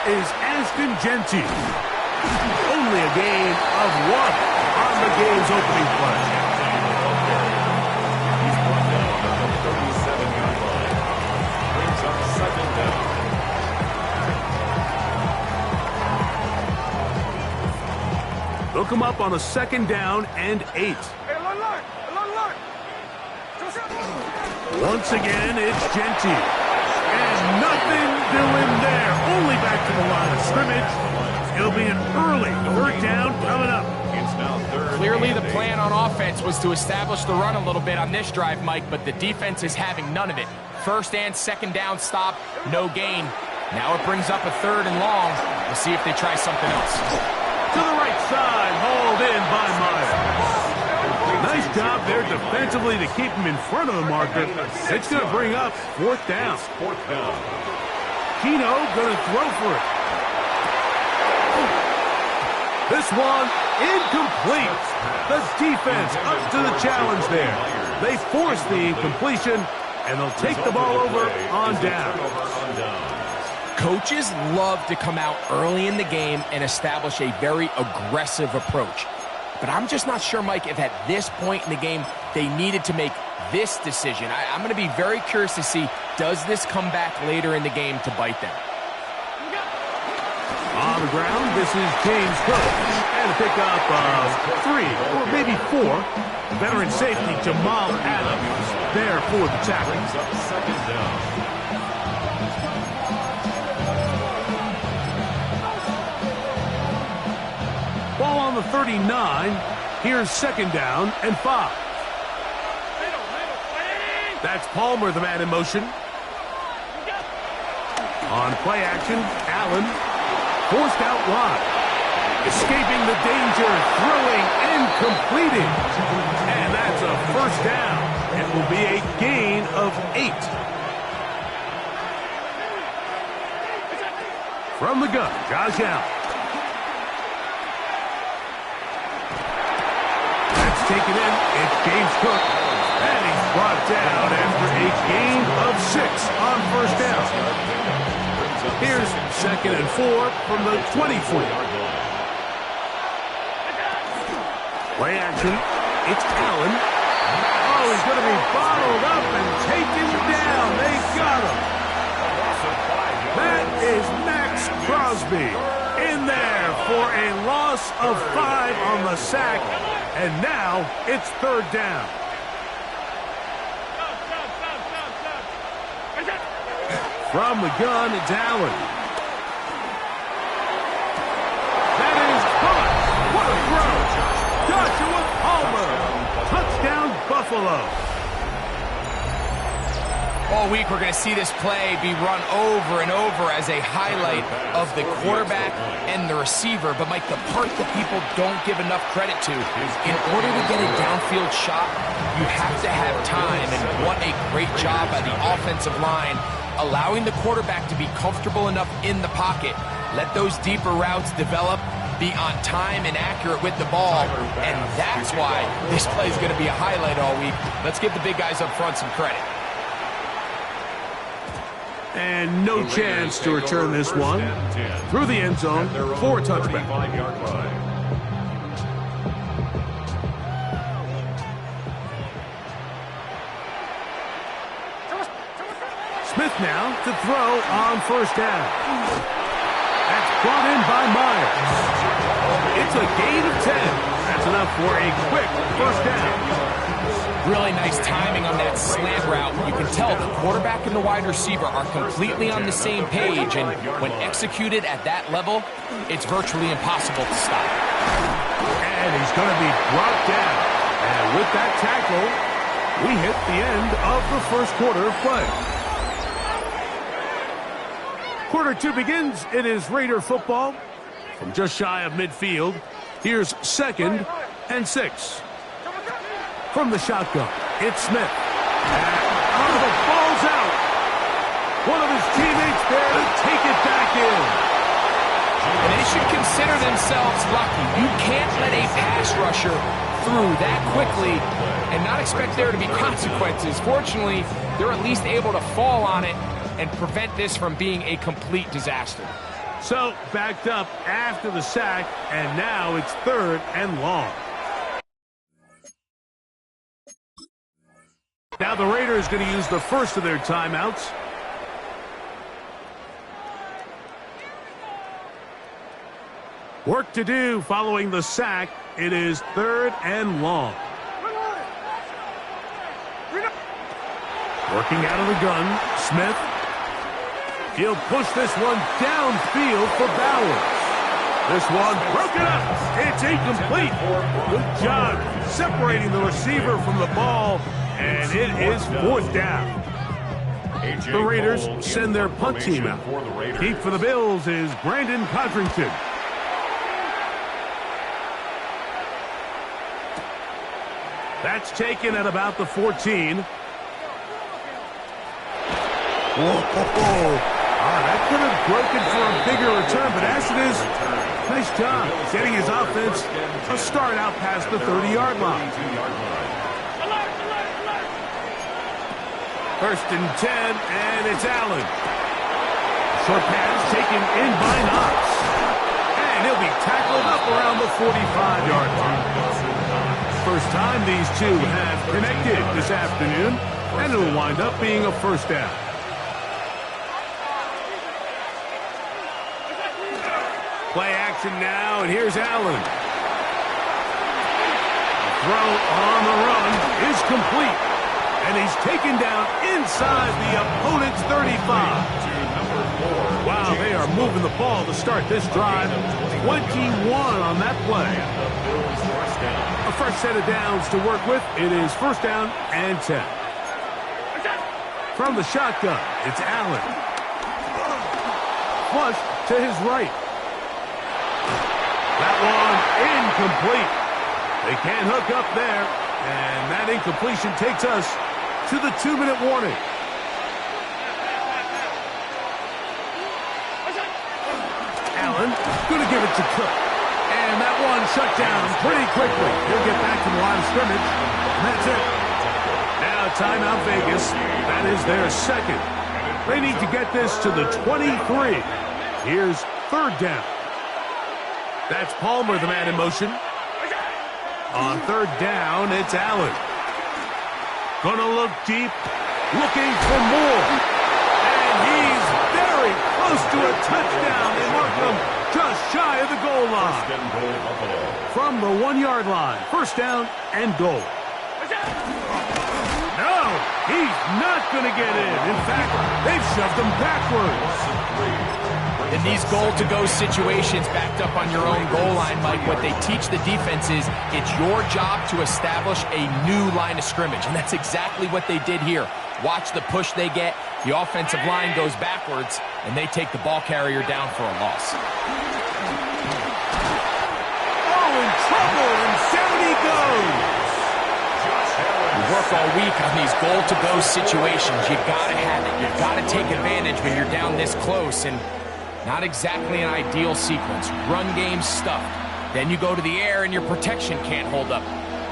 Is Ashton Genty. Only a gain of one on the game's opening play. He's brought down at the 37-yard line. Brings up second down. They'll come up on a second down and 8. Once again, it's Genty. And nothing doing there. Only back to the line of scrimmage. It'll be an early third down coming up. It's now third. Clearly the plan on offense was to establish the run a little bit on this drive, Mike, but the defense is having none of it. First and second down stop, no gain. Now it brings up a third and long. We'll see if they try something else. To the right side, hauled in by Myers. Nice job there defensively to keep him in front of the marker. It's going to bring up fourth down. Fourth down. Keno going to throw for it. This one incomplete. The defense up to the challenge there. They force the incompletion, and they'll take the ball over on down. Coaches love to come out early in the game and establish a very aggressive approach. But I'm just not sure, Mike, if at this point in the game they needed to make this decision. I'm going to be very curious to see, does this come back later in the game to bite them? On the ground, this is James Cook. And a pickup of 3 or maybe 4. Veteran safety Jamal Adams there for the tackle. Second down. Ball on the 39. Here's second down and 5. That's Palmer, the man in motion. On play action, Allen forced out wide. Escaping the danger, throwing and completing. And that's a first down. It will be a gain of 8. From the gun, Josh Allen. Taken in, it's James Cook, and he's brought down after a gain of 6 on first down. Here's second and 4 from the 24. Play action, it's Allen. Oh, he's going to be bottled up and taken down. They got him. That is Max Crosby in there for a loss of 5 on the sack. And now it's third down. From the gun, it's Allen. That is caught. What a throw. Joshua Palmer. Touchdown, Buffalo. All week we're going to see this play be run over and over as a highlight of the quarterback and the receiver. But, Mike, the part that people don't give enough credit to, in order to get a downfield shot, you have to have time. And what a great job by the offensive line, allowing the quarterback to be comfortable enough in the pocket. Let those deeper routes develop, be on time and accurate with the ball. And that's why this play is going to be a highlight all week. Let's give the big guys up front some credit. And no chance to return this one through the end zone for a touchback. Smith now to throw on first down. That's brought in by Myers. It's a gain of 10. That's enough for a quick first down. Really nice timing on that slant route. You can tell the quarterback and the wide receiver are completely on the same page, and when executed at that level, it's virtually impossible to stop. And he's going to be brought down. And with that tackle, we hit the end of the first quarter of play. Quarter 2 begins. It is Raider football from just shy of midfield. Here's 2nd and 6. From the shotgun, it's Smith. And the ball's out. One of his teammates there to take it back in. And they should consider themselves lucky. You can't let a pass rusher through that quickly and not expect there to be consequences. Fortunately, they're at least able to fall on it and prevent this from being a complete disaster. So, backed up after the sack, and now it's 3rd and long. Now the Raiders going to use the first of their timeouts. Work to do following the sack. It is 3rd and long. Working out of the gun, Smith. He'll push this one downfield for Bowers. This one broken up. It's incomplete. Good job separating the receiver from the ball. And it is 4th down. The Raiders send their punt team out. Deep for the Bills is Brandon Codrington. That's taken at about the 14. Whoa. That could have broken for a bigger return, but as it is, nice job getting his offense a start out past the 30-yard line. 1st and 10, and it's Allen. Short pass taken in by Knox. And he'll be tackled up around the 45-yard line. First time these two have connected this afternoon, and it'll wind up being a first down. Play action now, and here's Allen. Throw on the run is complete. And he's taken down inside the opponent's 35. Wow, they are moving the ball to start this drive. 21 on that play. A first set of downs to work with. It is 1st down and 10. From the shotgun, it's Allen. Flush to his right. That one incomplete. They can't hook up there. And that incompletion takes us to the 2-minute warning. Allen going to give it to Cook. And that one shut down pretty quickly. He'll get back to the line of scrimmage. And that's it. Now timeout Vegas. That is their 2nd. They need to get this to the 23. Here's 3rd down. That's Palmer, the man in motion. On 3rd down, it's Allen. Gonna look deep, looking for more. And he's very close to a touchdown. They mark him just shy of the goal line. From the 1-yard line, 1st down and goal. No, he's not gonna get in. In fact, they've shoved him backwards. In these goal-to-go situations backed up on your own goal line, Mike, what they teach the defense is it's your job to establish a new line of scrimmage, and that's exactly what they did here. Watch the push they get. The offensive line goes backwards, and they take the ball carrier down for a loss. Oh, in trouble, and down he goes. You work all week on these goal-to-go situations. You got to have it. You've got to take advantage when you're down this close, and not exactly an ideal sequence. Run game stuffed. Then you go to the air and your protection can't hold up.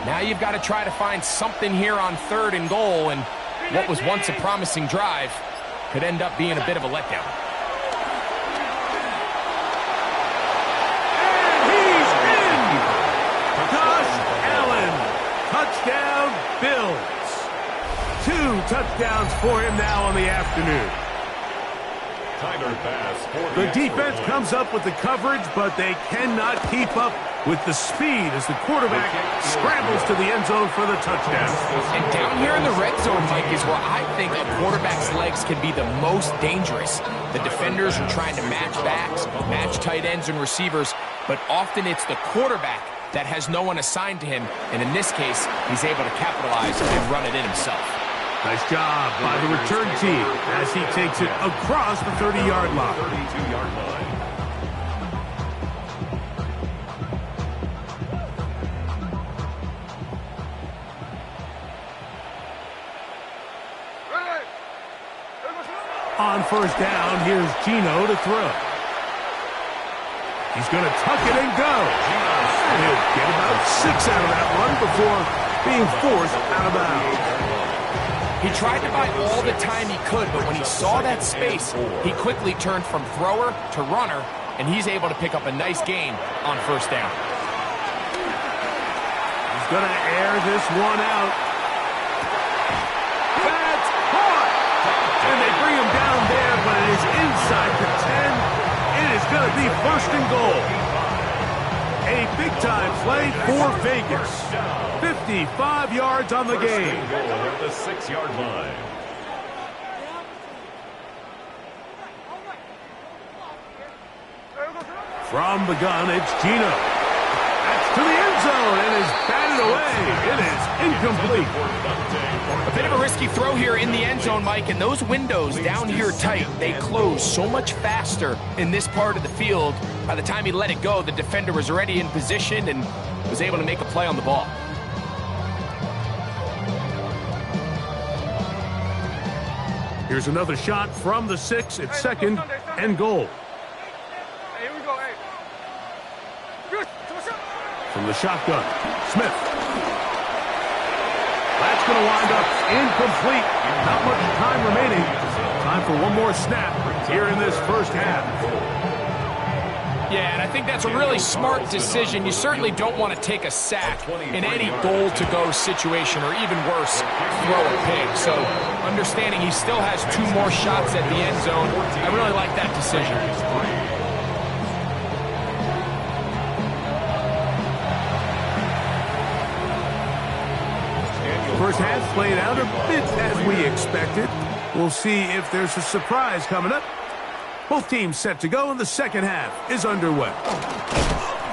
Now you've got to try to find something here on 3rd and goal, and what was once a promising drive could end up being a bit of a letdown. And he's in! Josh Allen. Touchdown, Bills. 2 touchdowns for him now on the afternoon. The defense comes up with the coverage, but they cannot keep up with the speed as the quarterback scrambles to the end zone for the touchdown. And down here in the red zone, Mike, is where I think a quarterback's legs can be the most dangerous. The defenders are trying to match backs, match tight ends and receivers, but often it's the quarterback that has no one assigned to him, and in this case, he's able to capitalize and run it in himself. Nice job by the return team as he takes it across the 30-yard line. 32-yard line. On first down, here's Gino to throw. He's going to tuck it and go. And he'll get about 6 out of that one before being forced out of bounds. He tried to buy all the time he could, but when he saw that space, he quickly turned from thrower to runner, and he's able to pick up a nice gain on first down. He's going to air this one out. That's caught! And they bring him down there, but it is inside the 10. It is going to be first and goal. A big-time play for Vegas. 55 yards on the game. At the 6-yard line. From the gun, it's Gino. That's to the end zone and is batted away. It is incomplete. A bit of a risky throw here in the end zone, Mike, and those windows down here tight, they close so much faster in this part of the field. By the time he let it go, the defender was already in position and was able to make a play on the ball. Here's another shot from the 6. It's second and goal. Hey, here we go, hey. Good. From the shotgun, Smith. That's going to wind up incomplete. Not much time remaining. Time for one more snap here in this first half. Yeah, and I think that's a really smart decision. You certainly don't want to take a sack in any goal-to-go situation, or even worse, throw a pick. So understanding he still has 2 more shots at the end zone, I really like that decision. First half played out a bit as we expected. We'll see if there's a surprise coming up. Both teams set to go, and the second half is underway.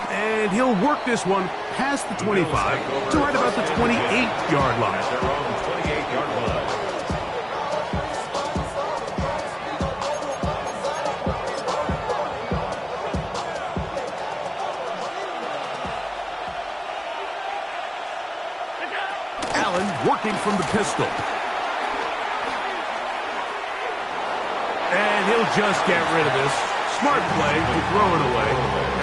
And he'll work this one past the 25 to right about the 28-yard line. At their own 28-yard line. Allen working from the pistol. And he'll just get rid of this. Smart play to throw it away.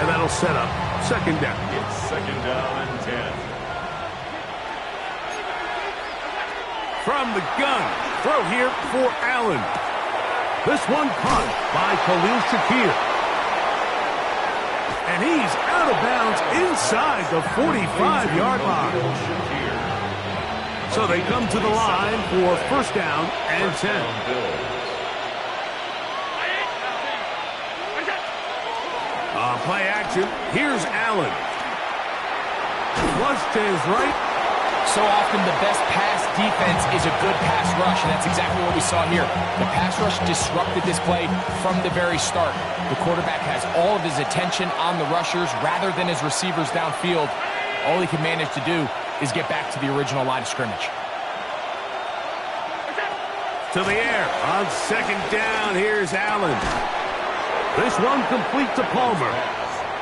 And that'll set up second down. It's second down and 10. From the gun. Throw here for Allen. This one caught by Khalil Shakir. And he's out of bounds inside the 45-yard line. So they come to the line for first down and 10. Play action. Here's Allen. Flush to his right. So often the best pass defense is a good pass rush, and that's exactly what we saw here. The pass rush disrupted this play from the very start. The quarterback has all of his attention on the rushers rather than his receivers downfield. All he can manage to do is get back to the original line of scrimmage. To the air. On second down, here's Allen. This one complete to Palmer.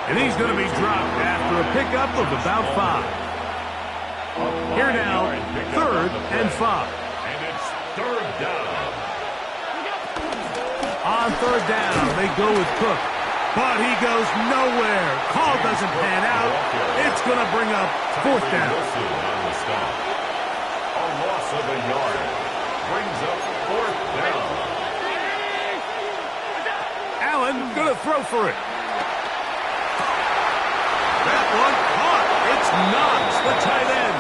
And he's going to be dropped after a pickup of about 5. Here now, third and 5. And it's third down. On third down, they go with Cook. But he goes nowhere. Call doesn't pan out. It's going to bring up fourth down. A loss of a yard brings up fourth down. Allen going to throw for it. That one caught. It's Knox, the tight end.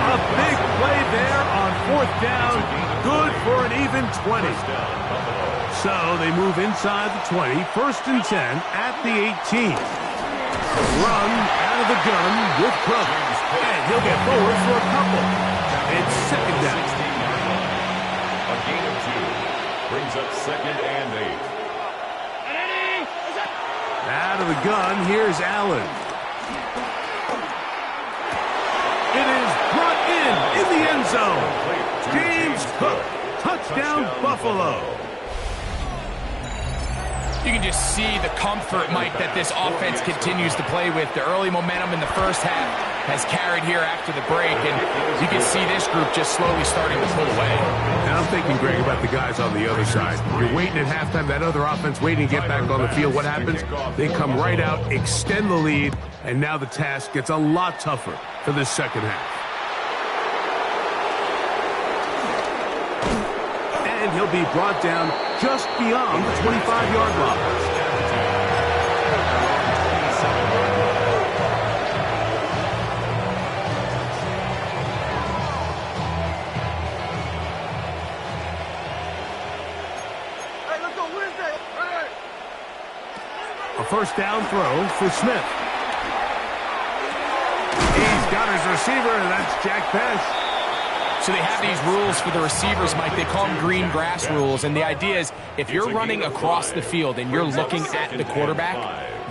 A big play there on fourth down. Good for an even 20. So they move inside the 20, 1st and 10 at the 18. Run out of the gun with Cook. And he'll get forward for a couple. It's 2nd down. A gain of 2 brings up 2nd and 8. Out of the gun, here's Allen. It is brought in the end zone. James Cook, touchdown Buffalo. You can just see the comfort, Mike, that this offense continues to play with. The early momentum in the first half has carried here after the break, and you can see this group just slowly starting to pull away. And I'm thinking, Greg, about the guys on the other side. You're waiting at halftime, that other offense waiting to get back on the field. What happens? They come right out, extend the lead, and now the task gets a lot tougher for the second half. And he'll be brought down just beyond the 25-yard line. A first down throw for Smith. He's got his receiver, and that's Jack Best. So they have these rules for the receivers, Mike. They call them green grass rules. And the idea is if you're running across the field and you're looking at the quarterback,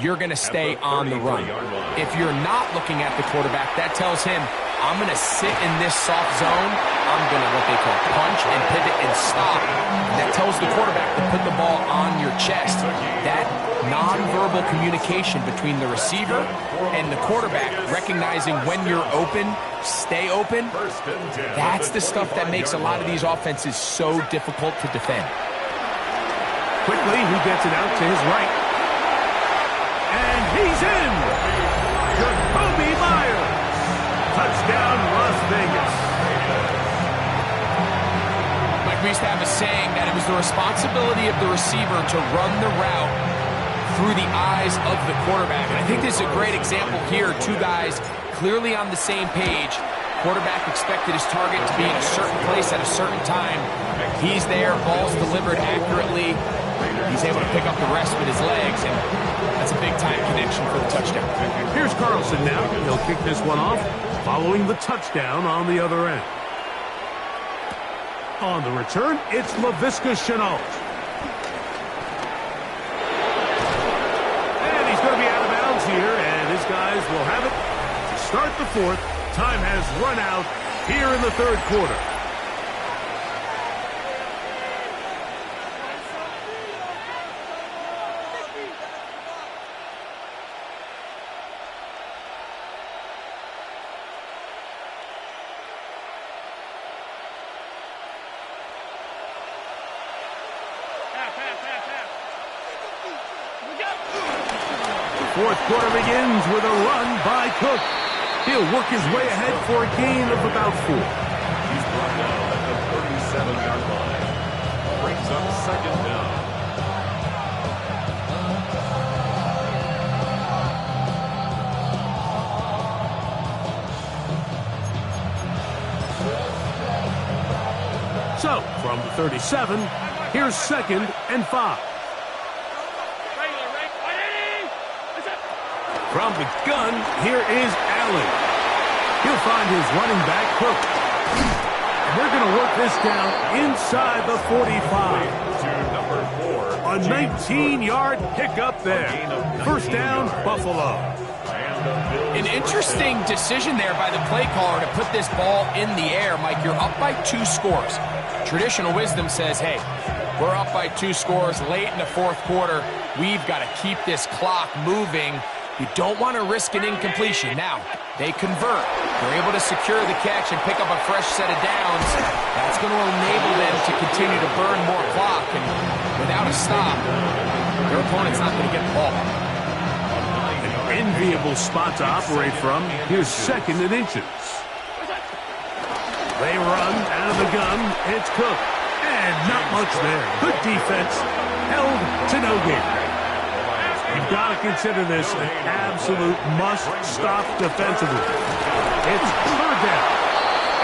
you're going to stay on the run. If you're not looking at the quarterback, that tells him, I'm going to sit in this soft zone. I'm going to what they call punch and pivot and stop. And that tells the quarterback to put the ball on your chest. That nonverbal communication between the receiver and the quarterback, recognizing when you're open, stay open, that's the stuff that makes a lot of these offenses so difficult to defend. Quickly, he gets it out to his right. And he's in! Jacoby Myers! Touchdown, Las Vegas. Like we used to have a saying that it was the responsibility of the receiver to run the route through the eyes of the quarterback. And I think this is a great example here. Two guys clearly on the same page. Quarterback expected his target to be in a certain place at a certain time. He's there, ball's delivered accurately. He's able to pick up the rest with his legs, and that's a big-time connection for the touchdown. Here's Carlson now. He'll kick this one off, following the touchdown on the other end. On the return, it's Laviska Shenault. And he's going to be out of bounds here, and his guys will have it to start the fourth. Time has run out here in the third quarter. The fourth quarter begins with a run by Cook. He'll work his way ahead for a gain of about 4. He's brought down at the 37-yard line. Brings up 2nd down. So, from the 37, here's 2nd and 5. From the gun, here is Allen. He'll find his running back, Cook. They're going to work this down inside the 45. To number 4. A 19-yard pickup there. First down, Buffalo. An interesting decision there by the play caller to put this ball in the air. Mike, you're up by 2 scores. Traditional wisdom says, hey, we're up by 2 scores late in the fourth quarter. We've got to keep this clock moving. You don't want to risk an incompletion. Now, they convert. They're able to secure the catch and pick up a fresh set of downs. That's going to enable them to continue to burn more clock. And without a stop, their opponent's not going to get the ball. An enviable spot to operate from. Here's 2nd and inches. They run out of the gun. It's Cook. And not much there. Good defense. Held to no gain. You've got to consider this an absolute must-stop defensively. It's third down.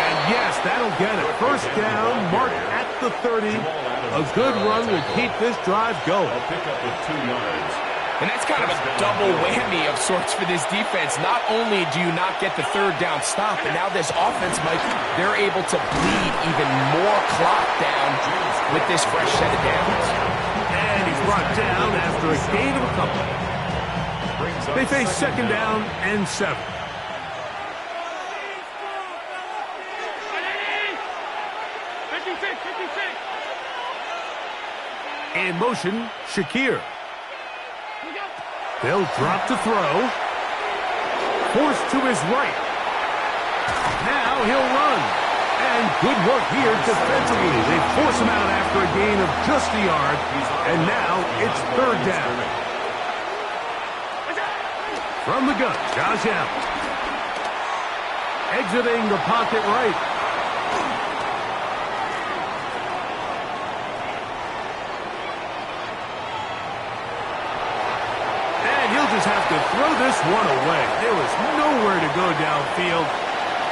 And Yes, that'll get it. First down, marked at the 30. A good run will keep this drive going. A pickup of 2 yards. And that's kind of a double whammy of sorts for this defense. Not only do you not get the third down stop, but now this offense, Mike, they're able to bleed even more clock down with this fresh set of downs. And he's brought down after a gain of a couple. They face second down and 7. In motion, Shakir. They'll drop to throw. Forced to his right. Now he'll run. And good work here defensively. They force him out after a gain of just a yard. And now it's third down. From the gun, Josh Allen. Exiting the pocket right. Just have to throw this one away. There was nowhere to go downfield.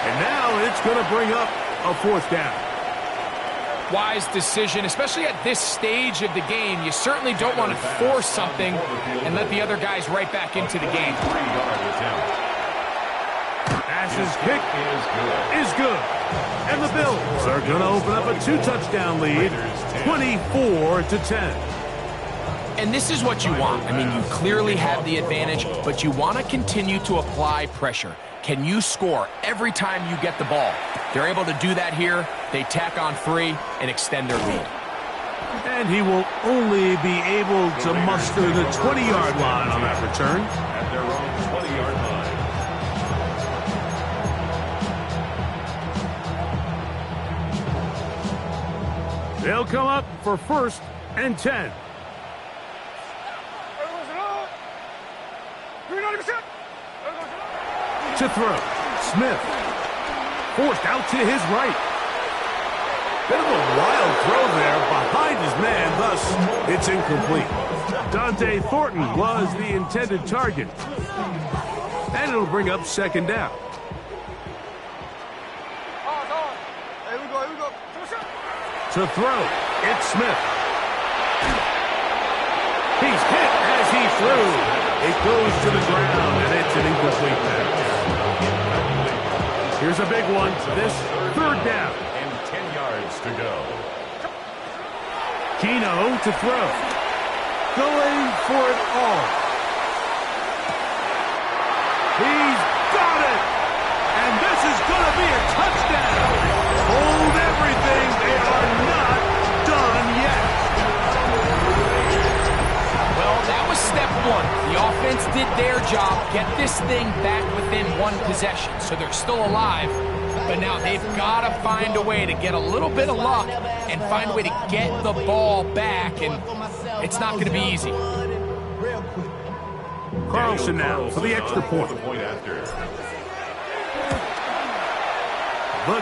And now it's going to bring up a fourth down. Wise decision, especially at this stage of the game. You certainly don't want to force something and let the other guys right back into the game. Ash's kick is good. And the Bills are going to open up a 2-touchdown lead, 24-10. And this is what you want. I mean, you clearly have the advantage, but you want to continue to apply pressure. Can you score every time you get the ball? They're able to do that here. They tack on 3 and extend their lead. And he will only be able to muster the 20-yard line on that return. At their own 20-yard line. They'll come up for first and 10. To throw, Smith. Forced out to his right. Bit of a wild throw there behind his man, thus it's incomplete. Dante Thornton was the intended target. And it'll bring up second down. To throw, it's Smith. He's hit as he threw. It goes to the ground, and it's an incomplete pass. Here's a big one. This third down. And 10 yards to go. Keno to throw. Going for it all. He's got it. And this is going to be a touchdown. Hold everything. They are not done yet. Well, that was step 1. The offense did their job, get this thing back within 1 possession. So they're still alive, but now they've got to find a way to get a little bit of luck and find a way to get the ball back, and it's not going to be easy. Carlson now for the extra point. The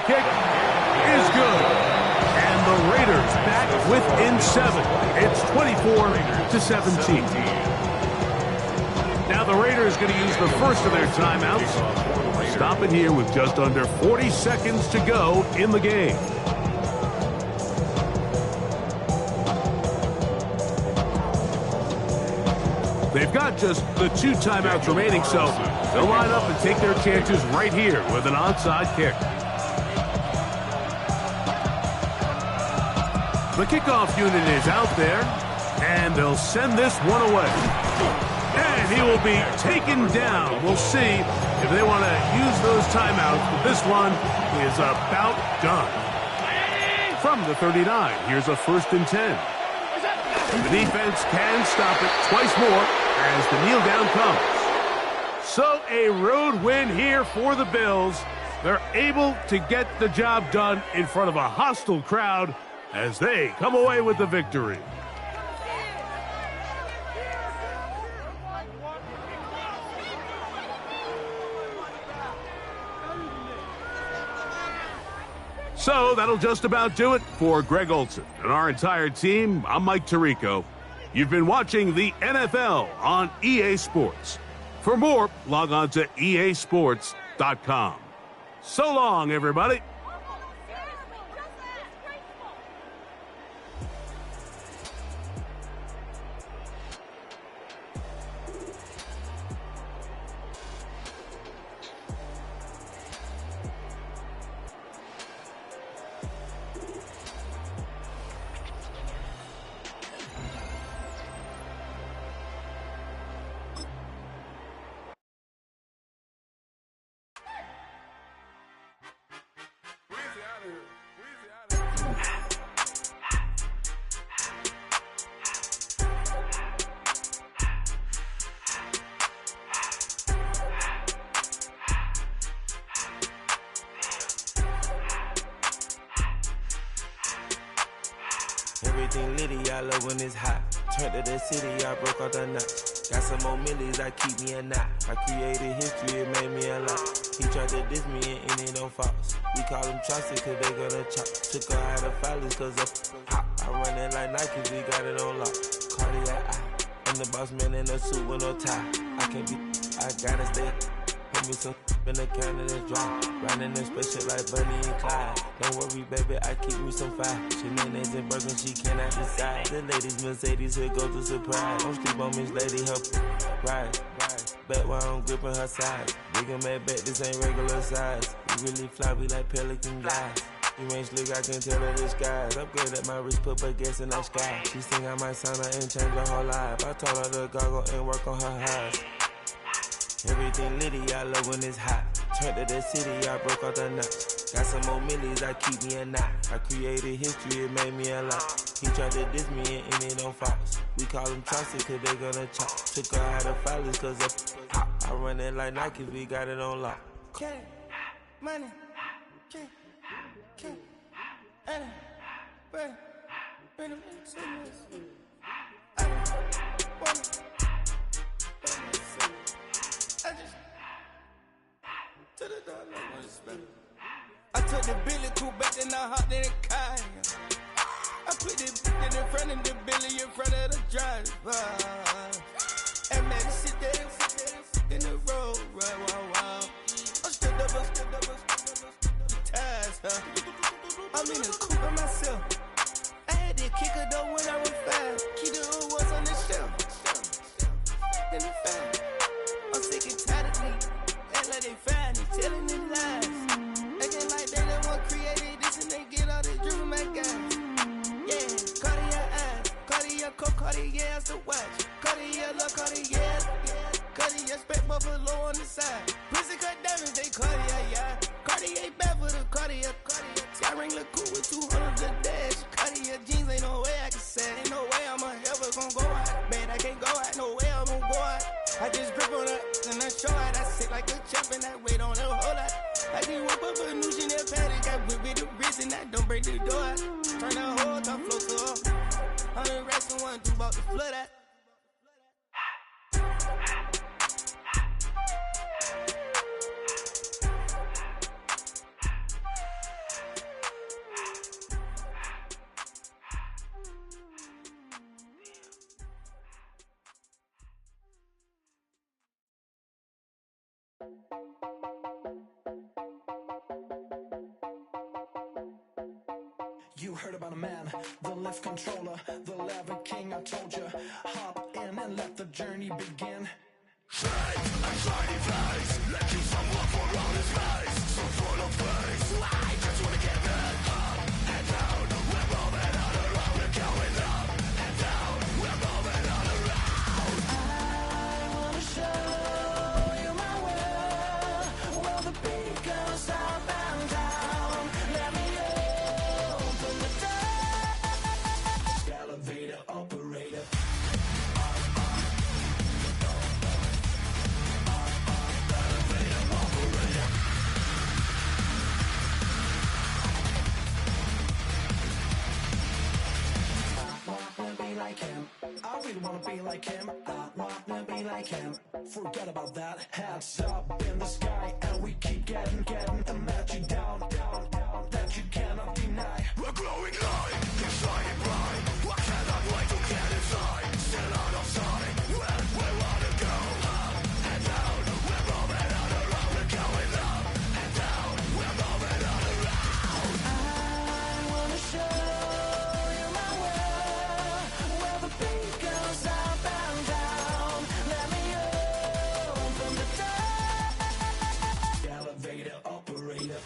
kick is good. And the Raiders back within 7. It's 24-17. Now the Raiders going to use the first of their timeouts. Stopping here with just under 40 seconds to go in the game. They've got just the 2 timeouts remaining, so they'll line up and take their chances right here with an onside kick. The kickoff unit is out there, and they'll send this one away. And he will be taken down. We'll see if they want to use those timeouts, but this one is about done. From the 39, here's a 1st and 10. The defense can stop it twice more as the kneel down comes. So a road win here for the Bills. They're able to get the job done in front of a hostile crowd as they come away with the victory. So that'll just about do it for Greg Olson and our entire team. I'm Mike Tirico. You've been watching the NFL on EA Sports. For more, log on to easports.com. So long, everybody. Everything litty, I love when it's hot. Turned to the city, I broke all the knots. Got some more millies, I keep me a knot. I created history, it made me a lot. He tried to diss me and it don't false. We call them chopsticks cause they gonna chop. Took her out of filers cause of hot. I run it like Nike, we got it on lock. Cardiac eye. I'm the boss man in a suit with no tie. I can't be, I gotta stay. Put me some in the can of this dry. Riding this spaceship like Bunny and Clyde. Don't worry, baby, I keep me some fire. Shenanigans and Birkin, she cannot decide. The ladies Mercedes, here goes the surprise. Don't sleep on Miss Lady, help ride. Bet while I'm gripping her sides. Big and mad bet, this ain't regular size. We really fly, we like pelican guys. You ain't slick, I can tell her disguise. Upgrade at my wrist, put baguettes in the sky. She think I might sign her and change her whole life. I told her to goggle and work on her highs. Everything litty, I love when it's hot. Turned to the city, I broke all the knots. Got some more millies, I keep me a knot. I created history, it made me a lot. He tried to diss me and it don't false. We call them chopsticks cause they gonna chop. Took her out of filers cause of hot. I run it like Nike, we got it on lock. Get it, money, get it. I took the Billy cool back then I hopped in the car. I put the in front of the Billy in front of the driver. And man, sit there in the road, right, wow. I stood up, the tires, huh? I'm in the coupe by myself. I had to kick her though when I was 5. Keep the old ones on the shelf. In the fire. I'm sick and tired of me. Act like they find it, telling them lies. Acting like they the one created this and they get all this driven my guys. Yeah, Cartier eyes, Cartier coat, Cartier as the watch. Cartier love, Cartier, Cartier spec buffalo on the side. Pussy cut diamonds, they Cartier, yeah. Cartier bad for the Cartier. Sky ring look cool with 200 the dash. Cartier jeans, ain't no way I can say. Ain't no way I'm ever gonna go out. Man, I can't go out, no way I'm gonna go out. I just grip on her and I show out. I sit like a champ and I wait on her whole lot. I just whip up a new Chanel paddock. I whip with the wrist and I don't break the door out. Turn that whole top float to her. 100 racks and 1 2 about to flood out. You heard about a man, the lift controller, the lever king, I told you. Hop in and let the journey begin. Shake a shiny face, let you some love for all his face. So full of face, I just wanna get that up and down. We're moving on around, we're going up and down. We're moving on around. I wanna show you my world, where the beat goes up and down. Let me open the door. Elevator operator. Like him, I really wanna be like him. I wanna be like him. Forget about that. Hands up in the sky, and we keep getting the magic down, that you cannot deny. We're glowing light, it's shining bright. I cannot wait to get inside. Still out of sight, where we wanna go. Up and down, we're moving on around. We're going up and down, we're moving on around. I wanna show you my world, where the beat goes up and down. Let me open the door. Elevator operator.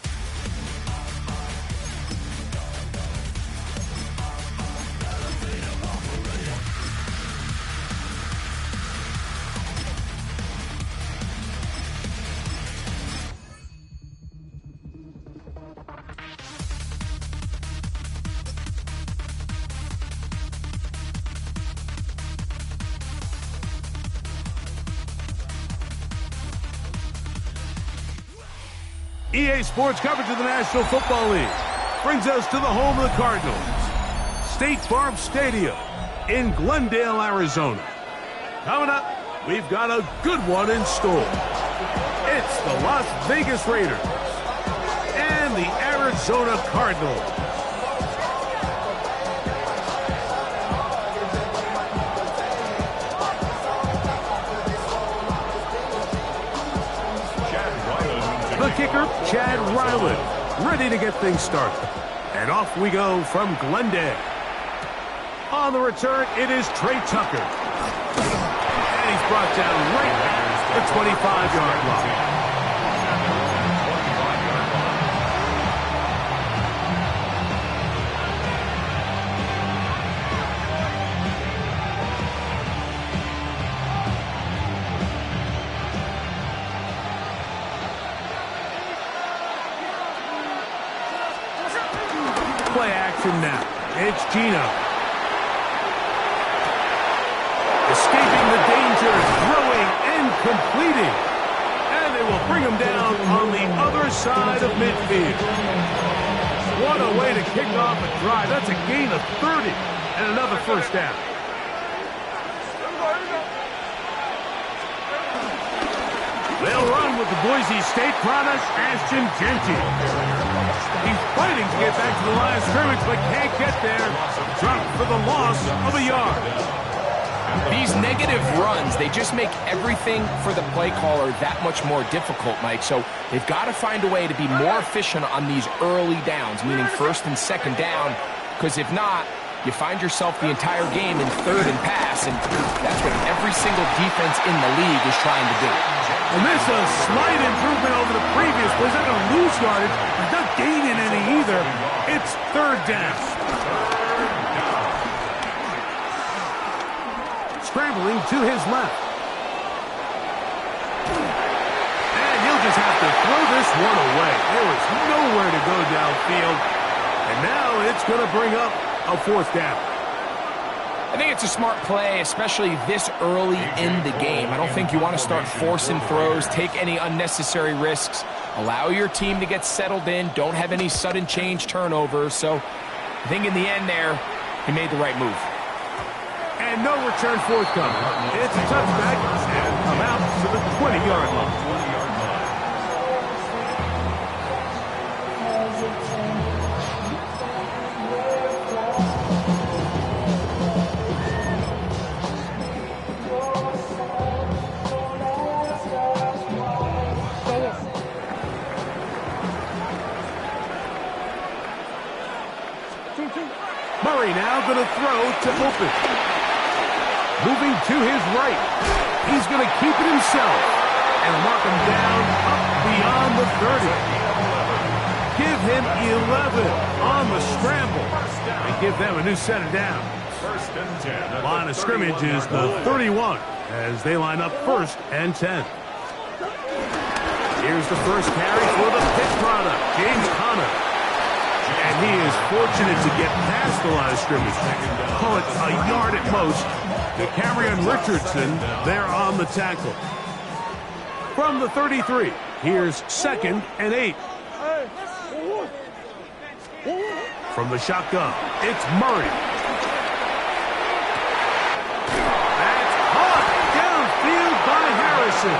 EA Sports coverage of the National Football League brings us to the home of the Cardinals. State Farm Stadium in Glendale, Arizona. Coming up, we've got a good one in store. It's the Las Vegas Raiders and the Arizona Cardinals. The kicker, Chad Ryland, ready to get things started. And off we go from Glendale. On the return, it is Trey Tucker. And he's brought down right at the 25-yard line. Play action now. It's Gino. Escaping the danger, throwing and completing. And they will bring him down on the other side of midfield. What a way to kick off a drive. That's a gain of 30 and another first down. They'll run with the Boise State product, Ashton Genty. He's fighting to get back to the line of scrimmage, but can't get there. Dropped for the loss of a yard. These negative runs, they just make everything for the play caller that much more difficult, Mike. So they've got to find a way to be more efficient on these early downs, meaning first and second down, because if not, you find yourself the entire game in third and pass, and that's what every single defense in the league is trying to do. And this is a slight improvement over the previous play. He's not going to lose yardage. He's not gaining any either. It's third down. Scrambling to his left. And he'll just have to throw this one away. There was nowhere to go downfield. And now it's going to bring up a fourth down. I think it's a smart play, especially this early in the game. I don't think you want to start forcing throws, take any unnecessary risks, allow your team to get settled in, don't have any sudden change turnovers. So I think in the end there, he made the right move. And no return forthcoming. It's a touchback and come out to the 20-yard line. Murray now going to throw to open. Moving to his right. He's going to keep it himself and mark him down up beyond the 30. Give him 11 on the scramble and give them a new set of downs. Line of scrimmage is the 31 as they line up 1st and 10. Here's the first carry for the Pitt product, James Conner. And he is fortunate to get past the line of scrimmage. Call it a yard at most. To Cameron Richardson there on the tackle. From the 33, here's 2nd and 8. From the shotgun, it's Murray. That's caught downfield by Harrison.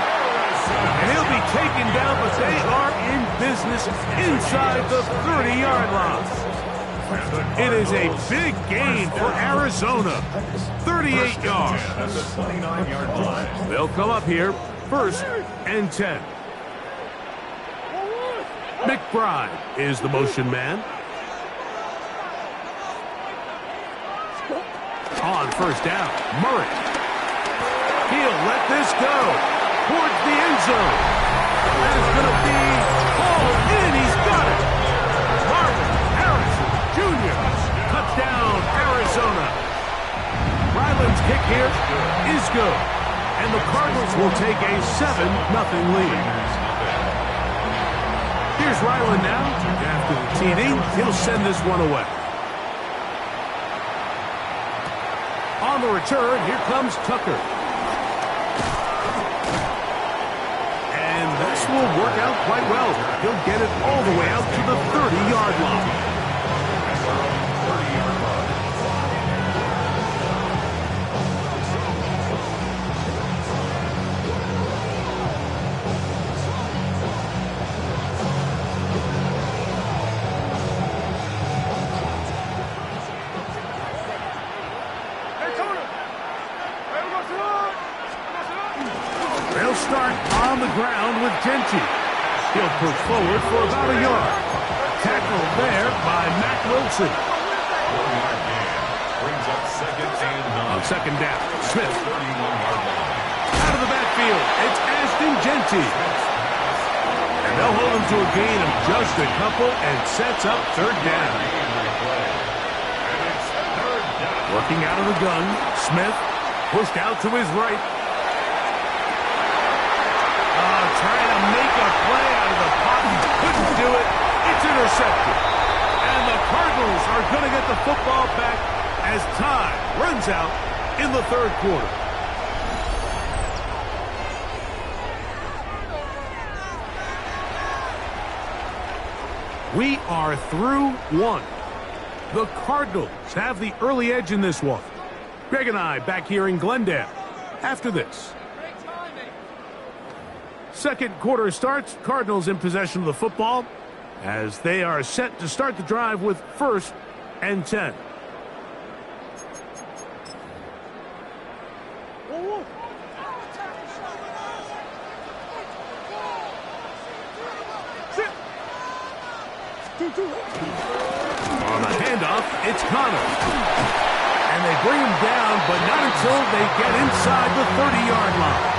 And he'll be taken down, but they are in business inside the 30-yard line. It is a big gain for Arizona. 38 yards. They'll come up here 1st and 10. McBride is the motion man. On 1st down, Murray. He'll let this go towards the end zone. That is going to be hauled in. He's got it. Marvin Harrison Jr. Touchdown, Arizona. Ryland's kick here is good. And the Cardinals will take a 7-0 lead. Here's Ryland now. After the TD, he'll send this one away. On the return, here comes Tucker. And this will work out quite well. He'll get it all the way out to the 30-yard line. They'll start on the ground with Genty. He'll push forward for about a yard. Tackled there by Matt Wilson. 1-yard gain. Brings up 2nd and 9. On 2nd down, Smith. 31-yard line. Out of the backfield, it's Ashton Genty. And they'll hold him to a gain of just a couple and sets up 3rd down. Working out of the gun, Smith pushed out to his right. Trying to make a play out of the pocket. Couldn't do it. It's intercepted. And the Cardinals are going to get the football back as time runs out in the 3rd quarter. We are through 1. The Cardinals have the early edge in this one. Greg and I back here in Glendale after this. 2nd quarter starts. Cardinals in possession of the football as they are set to start the drive with 1st and 10. On the handoff, it's Connor. And they bring him down, but not until they get inside the 30-yard line.